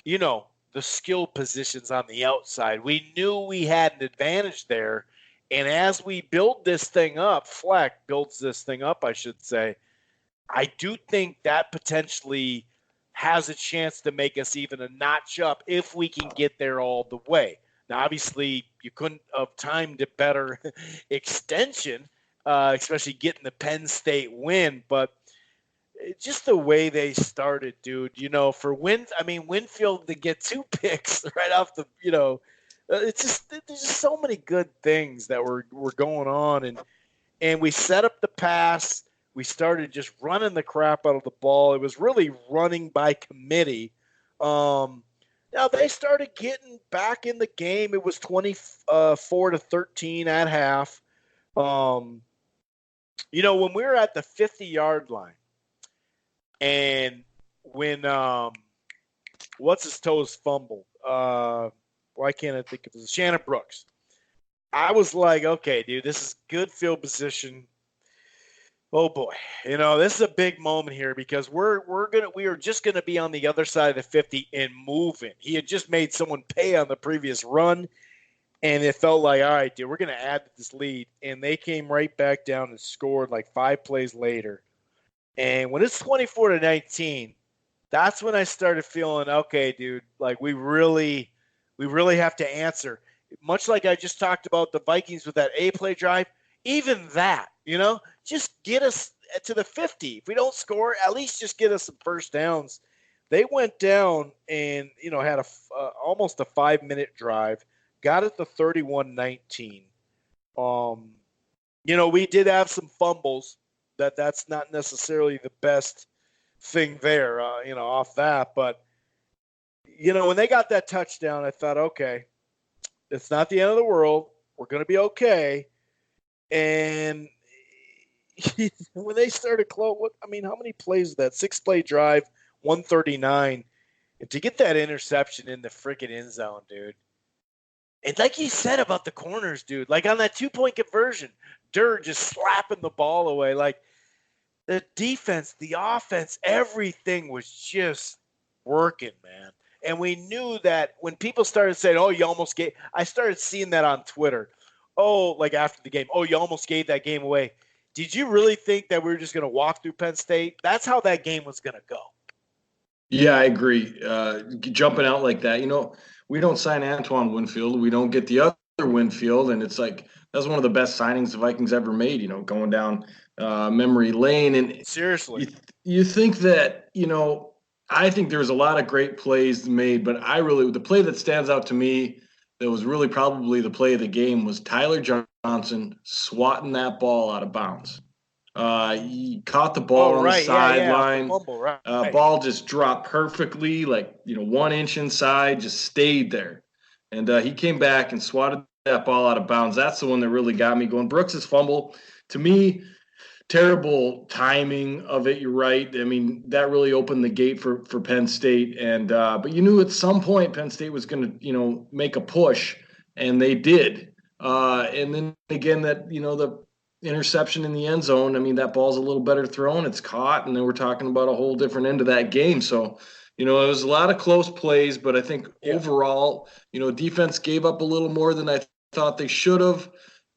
the skill positions on the outside, we knew we had an advantage there. And as we build this thing up, Fleck builds this thing up, I should say, I do think that potentially has a chance to make us even a notch up if we can get there all the way. Now, obviously, you couldn't have timed it better extension, especially getting the Penn State win. But just the way they started, dude, for Winfield to get 2 picks right off the, it's just there's just so many good things that were going on, and we set up the pass. We started just running the crap out of the ball. It was really running by committee. Now they started getting back in the game. It was 24-13 at half. When we were at the 50-yard line, and when what's his toes fumbled. Why can't I think of this? Shannon Brooks. I was like, okay, dude, this is good field position. Oh boy, this is a big moment here because we are just gonna be on the other side of the 50 and moving. He had just made someone pay on the previous run, and it felt like, all right, dude, we're gonna add to this lead. And they came right back down and scored like 5 plays later. And when it's 24-19, that's when I started feeling, okay, dude, like we really have to answer. Much like I just talked about the Vikings with that A-play drive, even that, just get us to the 50. If we don't score, at least just get us some first downs. They went down and, had almost a 5-minute drive, got it to 31-19. We did have some fumbles. That's not necessarily the best thing there, off that. But, when they got that touchdown, I thought, okay, it's not the end of the world. We're going to be okay. And when they started how many plays is that? 6-play drive, 139. And to get that interception in the freaking end zone, dude. And like you said about the corners, dude, like on that 2-point conversion, Durr just slapping the ball away. Like, The defense, the offense, everything was just working, man. And we knew that when people started saying, "Oh, you almost gave," I started seeing that on Twitter. Oh, like after the game, "Oh, you almost gave that game away." Did you really think that we were just going to walk through Penn State? That's how that game was going to go. Yeah, I agree. Jumping out like that, we don't sign Antoine Winfield. We don't get the other Winfield, and it's like that's one of the best signings the Vikings ever made. Going down memory lane, and Seriously. you think that I think there's a lot of great plays made, but the play that stands out to me that was really probably the play of the game was Tyler Johnson swatting that ball out of bounds. He caught the Oh, ball on the right. Yeah, yeah. Off the sideline. fumble, right. Ball just dropped perfectly, like 1 inch inside, just stayed there. And he came back and swatted that ball out of bounds. That's the one that really got me going. Brooks's fumble, to me, terrible timing of it. You're right. I mean, that really opened the gate for Penn State. And but you knew at some point Penn State was going to make a push, and they did. And then again, that the interception in the end zone. I mean, that ball's a little better thrown. It's caught, and then we're talking about a whole different end of that game. So, it was a lot of close plays, but I think overall, defense gave up a little more than I thought they should have.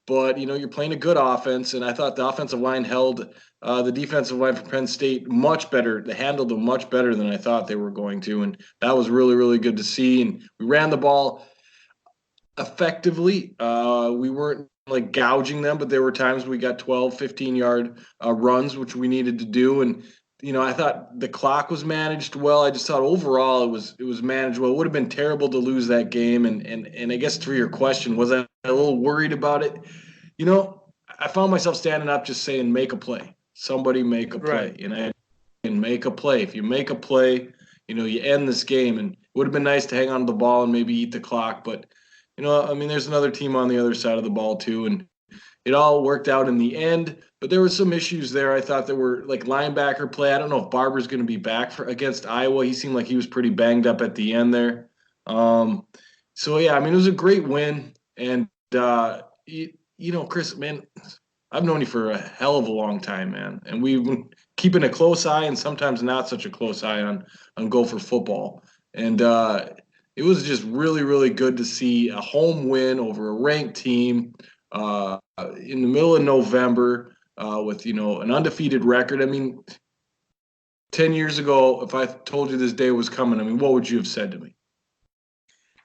But, you're playing a good offense, and I thought the offensive line held the defensive line for Penn State much better. They handled them much better than I thought they were going to, and that was really, really good to see. And we ran the ball effectively. We weren't like gouging them, but there were times we got 12, 15-yard runs, which we needed to do. And, I thought the clock was managed well. I just thought overall it was managed well. It would have been terrible to lose that game. And I guess to your question, was I a little worried about it? I found myself standing up just saying, make a play. Somebody make a play. Right. And I can make a play. If you make a play, you end this game. And it would have been nice to hang on to the ball and maybe eat the clock. But I mean, there's another team on the other side of the ball too, and it all worked out in the end. But there were some issues there. I thought there were like linebacker play. I don't know if Barber's going to be back against Iowa. He seemed like he was pretty banged up at the end there. So yeah, I mean, it was a great win, and Chris, man, I've known you for a hell of a long time, man, and we've been keeping a close eye and sometimes not such a close eye on Gopher football, and it was just really, really good to see a home win over a ranked team in the middle of November with an undefeated record. I mean, 10 years ago, if I told you this day was coming, I mean, what would you have said to me?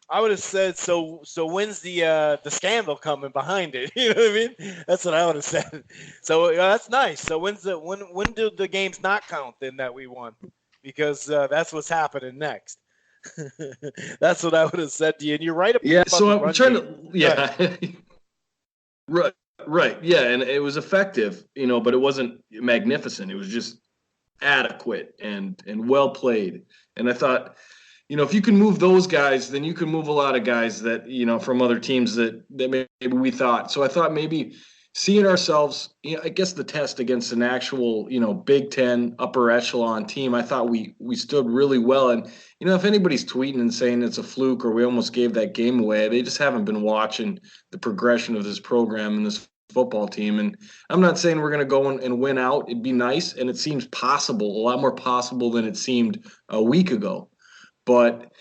I would have said, so when's the scandal coming behind it? You know what I mean? That's what I would have said. So that's nice. So when do the games not count then that we won? Because that's what's happening next. That's what I would have said to you. And you're right about yeah. So the I'm trying game. to, yeah, right, yeah, and it was effective, but it wasn't magnificent. It was just adequate and well played. And I thought, if you can move those guys, then you can move a lot of guys that from other teams that maybe we thought. So I thought maybe seeing ourselves, I guess the test against an actual, Big Ten upper echelon team, I thought we stood really well. And if anybody's tweeting and saying it's a fluke or we almost gave that game away, they just haven't been watching the progression of this program and this football team. And I'm not saying we're going to go and win out. It'd be nice, and it seems possible, a lot more possible than it seemed a week ago. But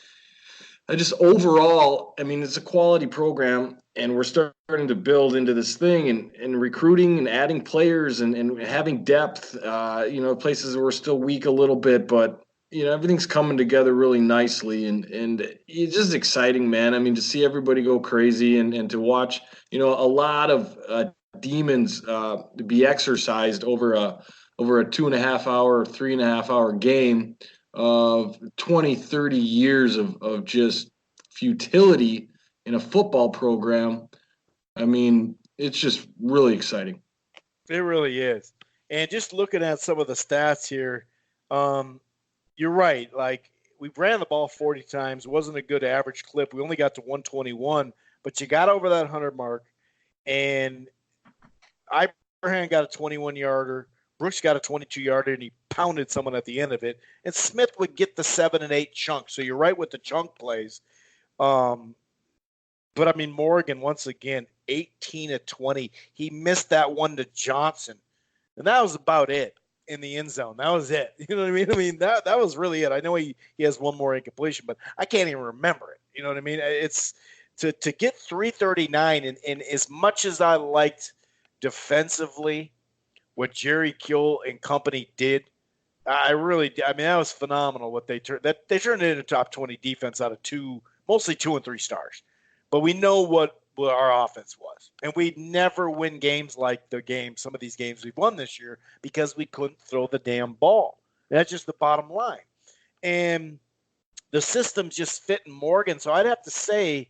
I just overall, I mean, it's a quality program, and we're starting to build into this thing and recruiting and adding players and having depth, places where we're still weak a little bit, but, everything's coming together really nicely. And it's just exciting, man. I mean, to see everybody go crazy and to watch, a lot of demons be exercised over a 2.5 hour, 3.5 hour game of 20, 30 years of just futility in a football program. I mean, it's just really exciting. It really is. And just looking at some of the stats here, you're right. Like, we ran the ball 40 times. It wasn't a good average clip. We only got to 121, but you got over that 100 mark. And Ibrahim got a 21-yarder. Brooks got a 22-yarder, and he pounded someone at the end of it. And Smith would get the 7 and 8 chunk. So you're right with the chunk plays. But, I mean, Morgan, once again, 18 of 20. He missed that one to Johnson. And that was about it. in the end zone. That was it. You know what I mean? I mean, that was really it. I know he has one more incompletion, but I can't even remember it. You know what I mean? It's to get 339, and as much as I liked defensively what Jerry Kill and company did, I mean, that was phenomenal what they turned it into top 20 defense out of mostly 2 and 3 stars. But we know what our offense was. And we'd never win games like some of these games we've won this year because we couldn't throw the damn ball. That's just the bottom line. And the system just fit in Morgan. So I'd have to say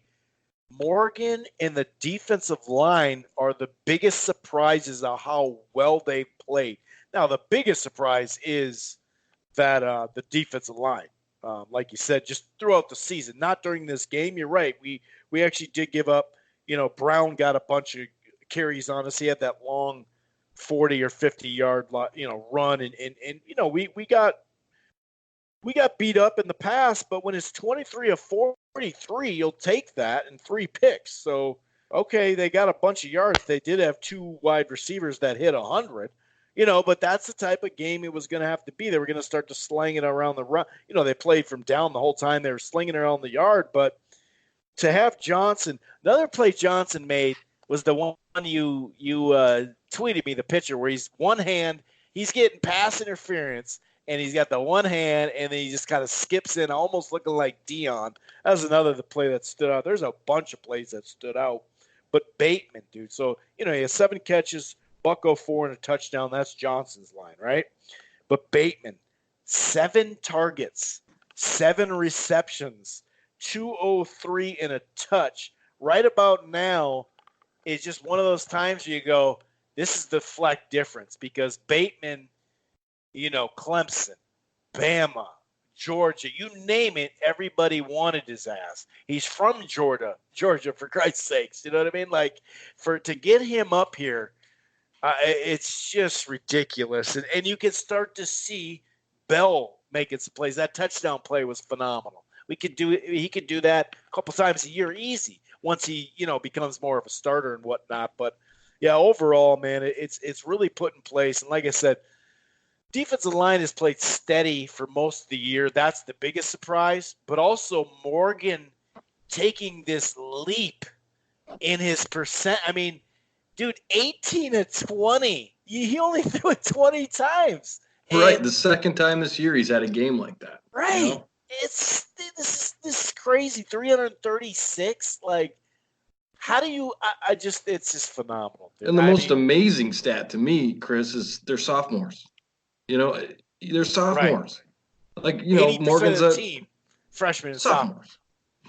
Morgan and the defensive line are the biggest surprises of how well they played. Now, the biggest surprise is that the defensive line, like you said, just throughout the season, not during this game. You're right. We actually did give up. Brown got a bunch of carries on us. He had that long 40 or 50-yard, run, and we got beat up in the past. But when it's 23 of 43, you'll take that and 3 picks. So okay, they got a bunch of yards. They did have 2 wide receivers that hit 100. But that's the type of game it was going to have to be. They were going to start to sling it around the run. They played from down the whole time. They were slinging it around the yard. But to have Johnson, another play Johnson made was the one you tweeted me, the picture where he's one hand, he's getting pass interference, and he's got the one hand, and then he just kind of skips in, almost looking like Dion. That was another play that stood out. There's a bunch of plays that stood out. But Bateman, dude. So, he has 7 catches, Bucko 4 and a touchdown. That's Johnson's line, right? But Bateman, 7 targets, 7 receptions, 203 and a touch. Right about now is just one of those times where you go, this is the fleck difference, because Bateman, Clemson, Bama, Georgia, you name it, everybody wanted his ass. He's from Georgia, for Christ's sakes. You know what I mean? Like, to get him up here, it's just ridiculous. And you can start to see Bell making some plays. That touchdown play was phenomenal. He could do that a couple times a year easy once he, becomes more of a starter and whatnot. But yeah, overall, man, it's really put in place. And like I said, defensive line has played steady for most of the year. That's the biggest surprise. But also Morgan taking this leap in his percent. I mean, dude, 18 of 20. He only threw it 20 times. Right. The second time this year he's had a game like that. Right. This is crazy. 336. Like, how do you? It's just phenomenal. Dude. And the most amazing stat to me, Chris, is they're sophomores. They're sophomores. Right. Like Morgan's a team, freshman and sophomores.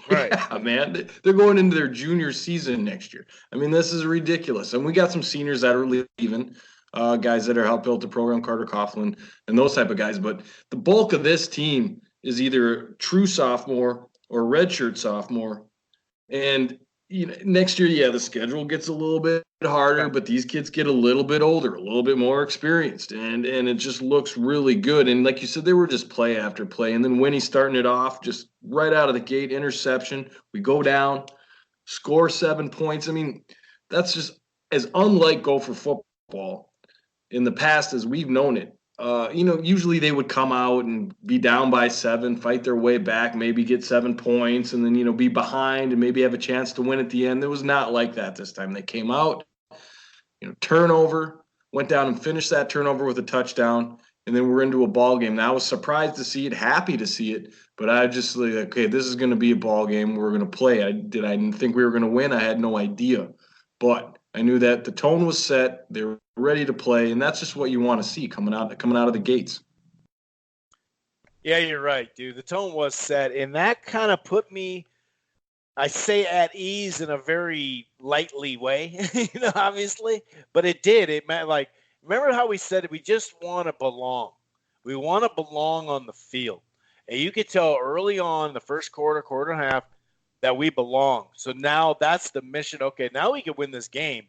Right. Yeah, man. They're going into their junior season next year. I mean, this is ridiculous. And we got some seniors that are leaving, guys that are helped build the program, Carter Coughlin, and those type of guys. But the bulk of this team is either true sophomore or redshirt sophomore. And next year, the schedule gets a little bit harder, but these kids get a little bit older, a little bit more experienced, and it just looks really good. And like you said, they were just play after play. And then Winnie starting it off just right out of the gate, interception. We go down, score 7 points. I mean, that's just as unlike Gopher football in the past as we've known it. Usually they would come out and be down by 7, fight their way back, maybe get 7 points, and then, be behind and maybe have a chance to win at the end. It was not like that this time. They came out, turnover, went down and finished that turnover with a touchdown, and then we're into a ball game. Now, I was surprised to see it, happy to see it, but I just like, okay, this is going to be a ball game. We're going to play. I didn't think we were going to win. I had no idea, but I knew that the tone was set. They were ready to play, and that's just what you want to see coming out of the gates. Yeah, you're right, dude. The tone was set, and that kind of put me, I say, at ease in a very lightly way, obviously, but it did. It meant, like, remember how we said we just want to belong. We want to belong on the field, and you could tell early on in the first quarter and a half, that we belong. So now that's the mission. Okay, now we can win this game.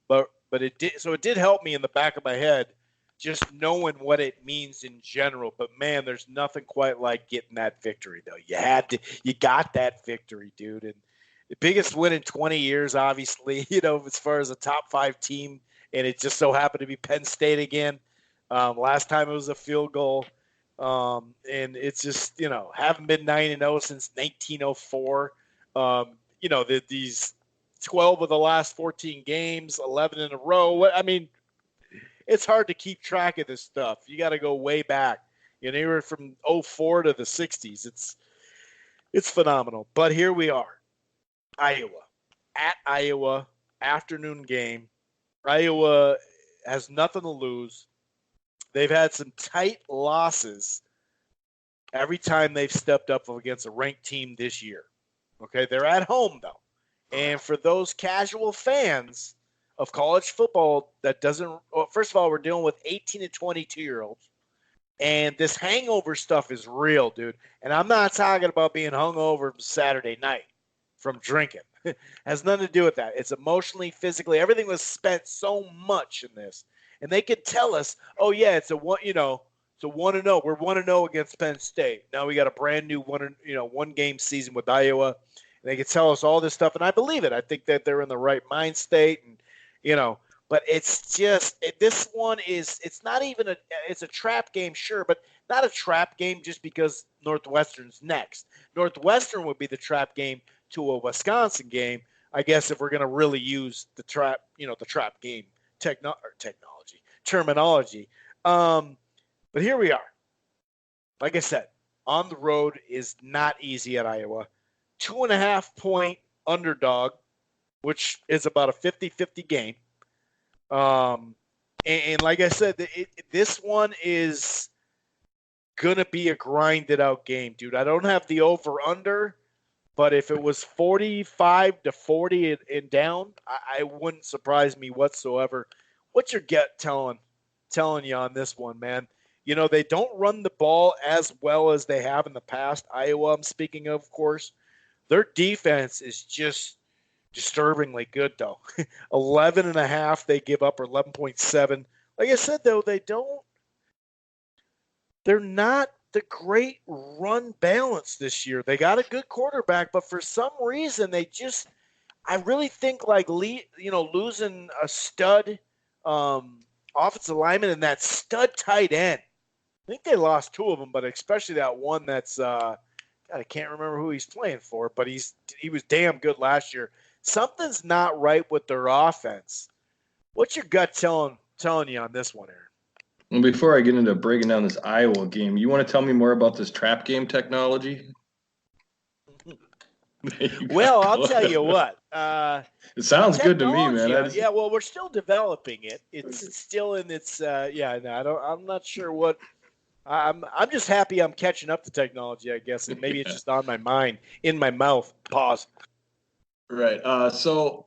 But it did help me in the back of my head, just knowing what it means in general. But man, there's nothing quite like getting that victory though. You got that victory, dude. And the biggest win in 20 years, obviously, as far as a top 5 team, and it just so happened to be Penn State again. Last time it was a field goal. And it's just, haven't been 9-0 since 1904. These 12 of the last 14 games, 11 in a row. I mean, it's hard to keep track of this stuff. You got to go way back. Anywhere from '04 to the 60s. It's phenomenal. But here we are, Iowa. At Iowa, afternoon game. Iowa has nothing to lose. They've had some tight losses every time they've stepped up against a ranked team this year. Okay, they're at home, though. And for those casual fans of college football that doesn't – well, first of all, we're dealing with 18 to 22-year-olds. And this hangover stuff is real, dude. And I'm not talking about being hungover Saturday night from drinking. Has nothing to do with that. It's emotionally, physically. Everything was spent so much in this. And they could tell us, oh, yeah, it's a 1-0. We're 1-0 against Penn State. Now we got a brand new one-game season with Iowa. And they could tell us all this stuff, and I believe it. I think that they're in the right mind state, and but it's just this one is it's not even it's a trap game, sure, but not a trap game just because Northwestern's next. Northwestern would be the trap game to a Wisconsin game, I guess, if we're going to really use the trap game terminology. But here we are. Like I said, on the road is not easy at Iowa. 2.5-point underdog, which is about a 50-50 game. And like I said, this one is going to be a grinded out game, dude. I don't have the over-under, but if it was 45-40 and down, I wouldn't surprise me whatsoever. What's your gut telling you on this one, man? They don't run the ball as well as they have in the past. Iowa, I'm speaking of course. Their defense is just disturbingly good, though. 11.5 they give up, or 11.7. Like I said, though, they're not the great run balance this year. They got a good quarterback, but for some reason I really think losing a stud offensive lineman and that stud tight end. I think they lost 2 of them, but especially that one that's I can't remember who he's playing for, but he was damn good last year. Something's not right with their offense. What's your gut telling you on this one, Aaron? Well, before I get into breaking down this Iowa game, you want to tell me more about this trap game technology? Well, I'll tell you what. It sounds good to me, man. Yeah, well, we're still developing it. It's still in its I'm not sure what. I'm just happy I'm catching up to technology, I guess, and maybe it's just on my mind, in my mouth. Pause. Right. So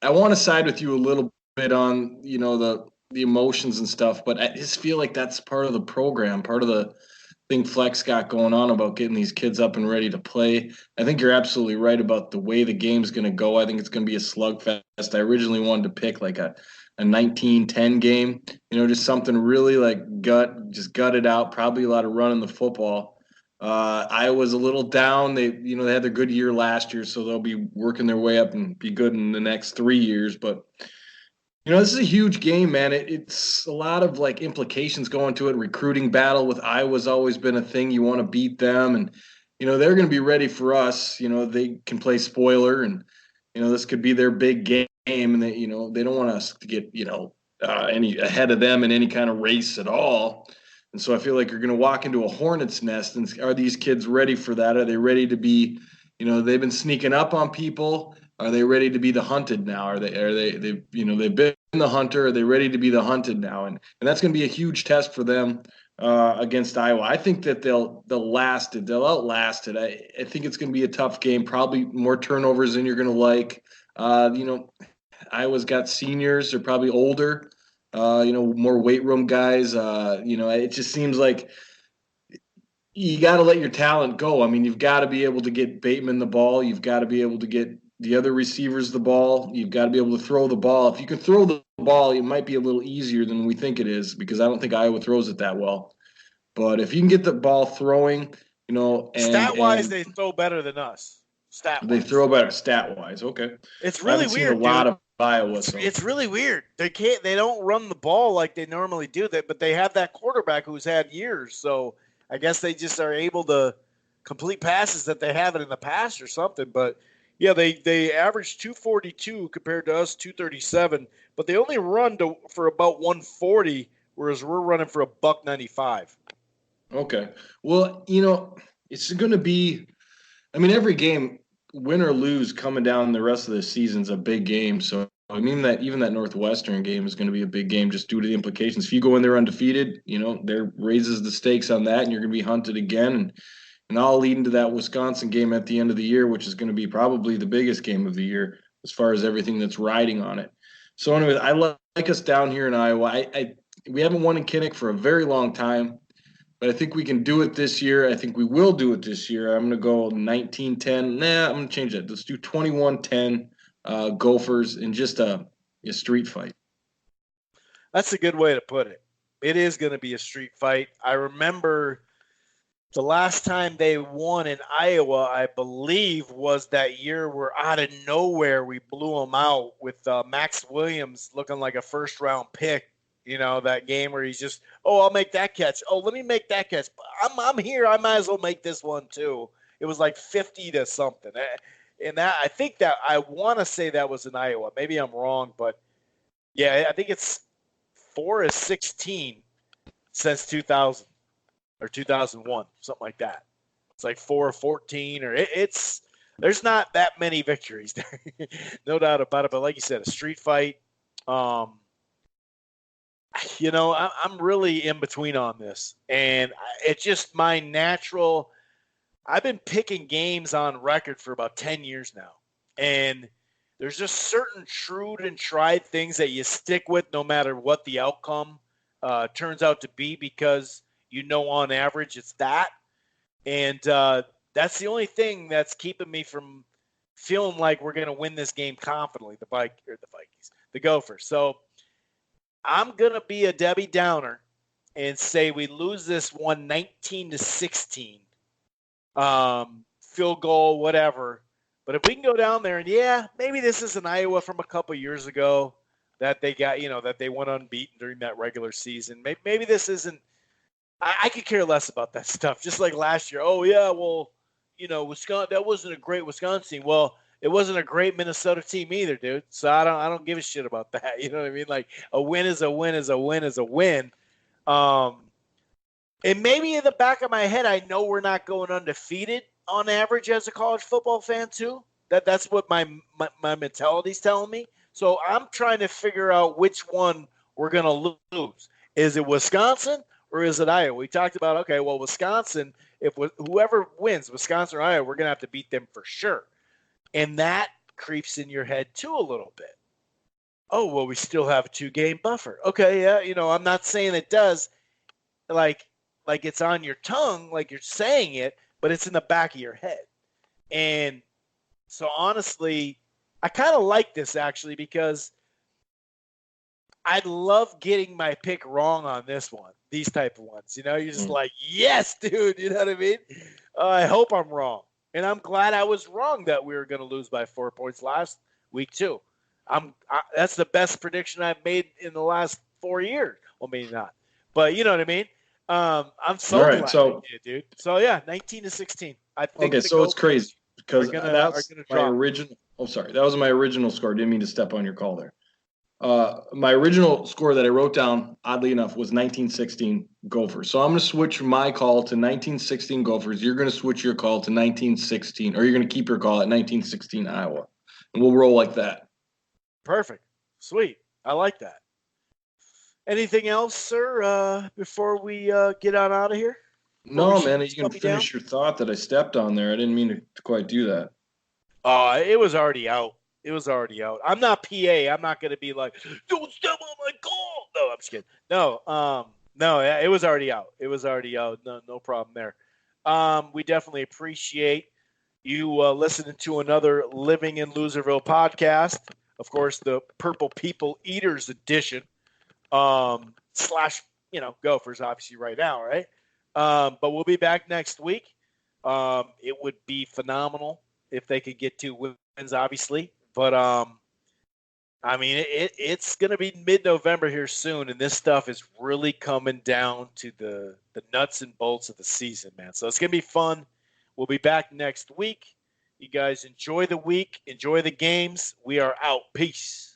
I want to side with you a little bit on the emotions and stuff, but I just feel like that's part of the program, part of the thing Flex got going on about getting these kids up and ready to play. I think you're absolutely right about the way the game's going to go. I think it's going to be a slugfest. I originally wanted to pick like a 19-10 game, just something really like gut it out, probably a lot of running the football. Iowa's a little down. They had their good year last year, so they'll be working their way up and be good in the next 3 years. But this is a huge game, man. It's a lot of like implications going to it. Recruiting battle with Iowa's always been a thing. You want to beat them, and they're going to be ready for us. They can play spoiler, and this could be their big game, and they don't want us to get any ahead of them in any kind of race at all. And so I feel like you're going to walk into a hornet's nest. And are these kids ready for that? Are they ready to be? They've been sneaking up on people. Are they ready to be the hunted now? Are they they've been the hunter? Are they ready to be the hunted now? And that's going to be a huge test for them against Iowa. I think that they'll last it. They'll outlast it. I think it's going to be a tough game. Probably more turnovers than you're going to like. Iowa's got seniors. They're probably older. More weight room guys. It just seems like you got to let your talent go. I mean, you've got to be able to get Bateman the ball. You've got to be able to get the other receivers the ball. You've got to be able to throw the ball. If you can throw the ball, it might be a little easier than we think it is, because I don't think Iowa throws it that well. But if you can get the ball throwing, stat-wise, they throw better than us. They stat-wise. throw better stat-wise. Okay. It's I really haven't seen a weird, lot dude. of Iowa, so. It's really weird. They don't run the ball like they normally do that, but they have that quarterback who's had years. So I guess they just are able to complete passes that they haven't in the past or something. But yeah, they average 242 compared to us 237, but they only run for about 140, whereas we're running for a buck 95. Okay. Well, it's going to be, I mean, every game, win or lose, coming down the rest of the season's a big game. So I mean that even that Northwestern game is going to be a big game just due to the implications. If you go in there undefeated, there raises the stakes on that, and you're going to be hunted again. And I'll lead into that Wisconsin game at the end of the year, which is going to be probably the biggest game of the year as far as everything that's riding on it. So, anyways, I like us down here in Iowa. We haven't won in Kinnick for a very long time. But I think we can do it this year. I think we will do it this year. I'm going to go 19-10. I'm going to change that. Let's do 21-10 Gophers in just a street fight. That's a good way to put it. It is going to be a street fight. I remember the last time they won in Iowa, I believe, was that year where out of nowhere we blew them out with Max Williams looking like a first-round pick. That game where he's just, oh, I'll make that catch. Oh, let me make that catch. I'm here. I might as well make this one too. It was like 50 to something. And that I think that I want to say that was in Iowa. Maybe I'm wrong, but yeah, I think it's 4-16 since 2000 or 2001, something like that. It's like 4-14 or it's there's not that many victories there. No doubt about it. But like you said, a street fight. I'm really in between on this, and it's just my natural. I've been picking games on record for about 10 years now, and there's just certain true and tried things that you stick with no matter what the outcome turns out to be, because on average it's that, and that's the only thing that's keeping me from feeling like we're going to win this game confidently. The Gophers. So I'm going to be a Debbie Downer and say we lose this one 19-16. Field goal, whatever. But if we can go down there and, yeah, maybe this is an Iowa from a couple years ago that they got, that they went unbeaten during that regular season. Maybe this isn't – I could care less about that stuff. Just like last year. Oh, yeah, well, Wisconsin – that wasn't a great Wisconsin team. Well, it wasn't a great Minnesota team either, dude. So I don't give a shit about that. You know what I mean? Like a win is a win is a win is a win. And maybe in the back of my head, I know we're not going undefeated on average as a college football fan too. That's what my mentality's telling me. So I'm trying to figure out which one we're going to lose. Is it Wisconsin or is it Iowa? We talked about, okay, well, Wisconsin, whoever wins, Wisconsin or Iowa, we're going to have to beat them for sure. And that creeps in your head too a little bit. Oh, well, we still have a 2-game buffer. Okay, yeah, I'm not saying it does like it's on your tongue, like you're saying it, but it's in the back of your head. And so honestly, I kind of like this actually, because I love getting my pick wrong on this one, these type of ones. You're just like, yes, dude, you know what I mean? I hope I'm wrong. And I'm glad I was wrong that we were going to lose by 4 points last week too. That's the best prediction I've made in the last 4 years. Well, maybe not, but you know what I mean? I'm so glad I did, dude. So yeah, 19-16. I think. Okay, so it's crazy because that's my drop. original. Oh, sorry, that was my original score. Didn't mean to step on your call there. My original score that I wrote down, oddly enough, was 19-16 Gophers. So I'm going to switch my call to 19-16 Gophers. You're going to switch your call to 19-16, or you're going to keep your call at 19-16 Iowa, and we'll roll like that. Perfect, sweet. I like that. Anything else, sir, before we get on out of here? No, man, you can finish your thought that I stepped on there. I didn't mean to quite do that. It was already out. It was already out. I'm not PA. I'm not going to be like, don't step on my call. No, I'm just kidding. No, it was already out. It was already out. No problem there. We definitely appreciate you listening to another Living in Loserville podcast. Of course, the Purple People Eaters edition. Slash, Gophers, obviously, right now, right? But we'll be back next week. It would be phenomenal if they could get 2 wins, obviously. But I mean, it's going to be mid-November here soon, and this stuff is really coming down to the nuts and bolts of the season, man. So it's going to be fun. We'll be back next week. You guys enjoy the week, enjoy the games. We are out. Peace.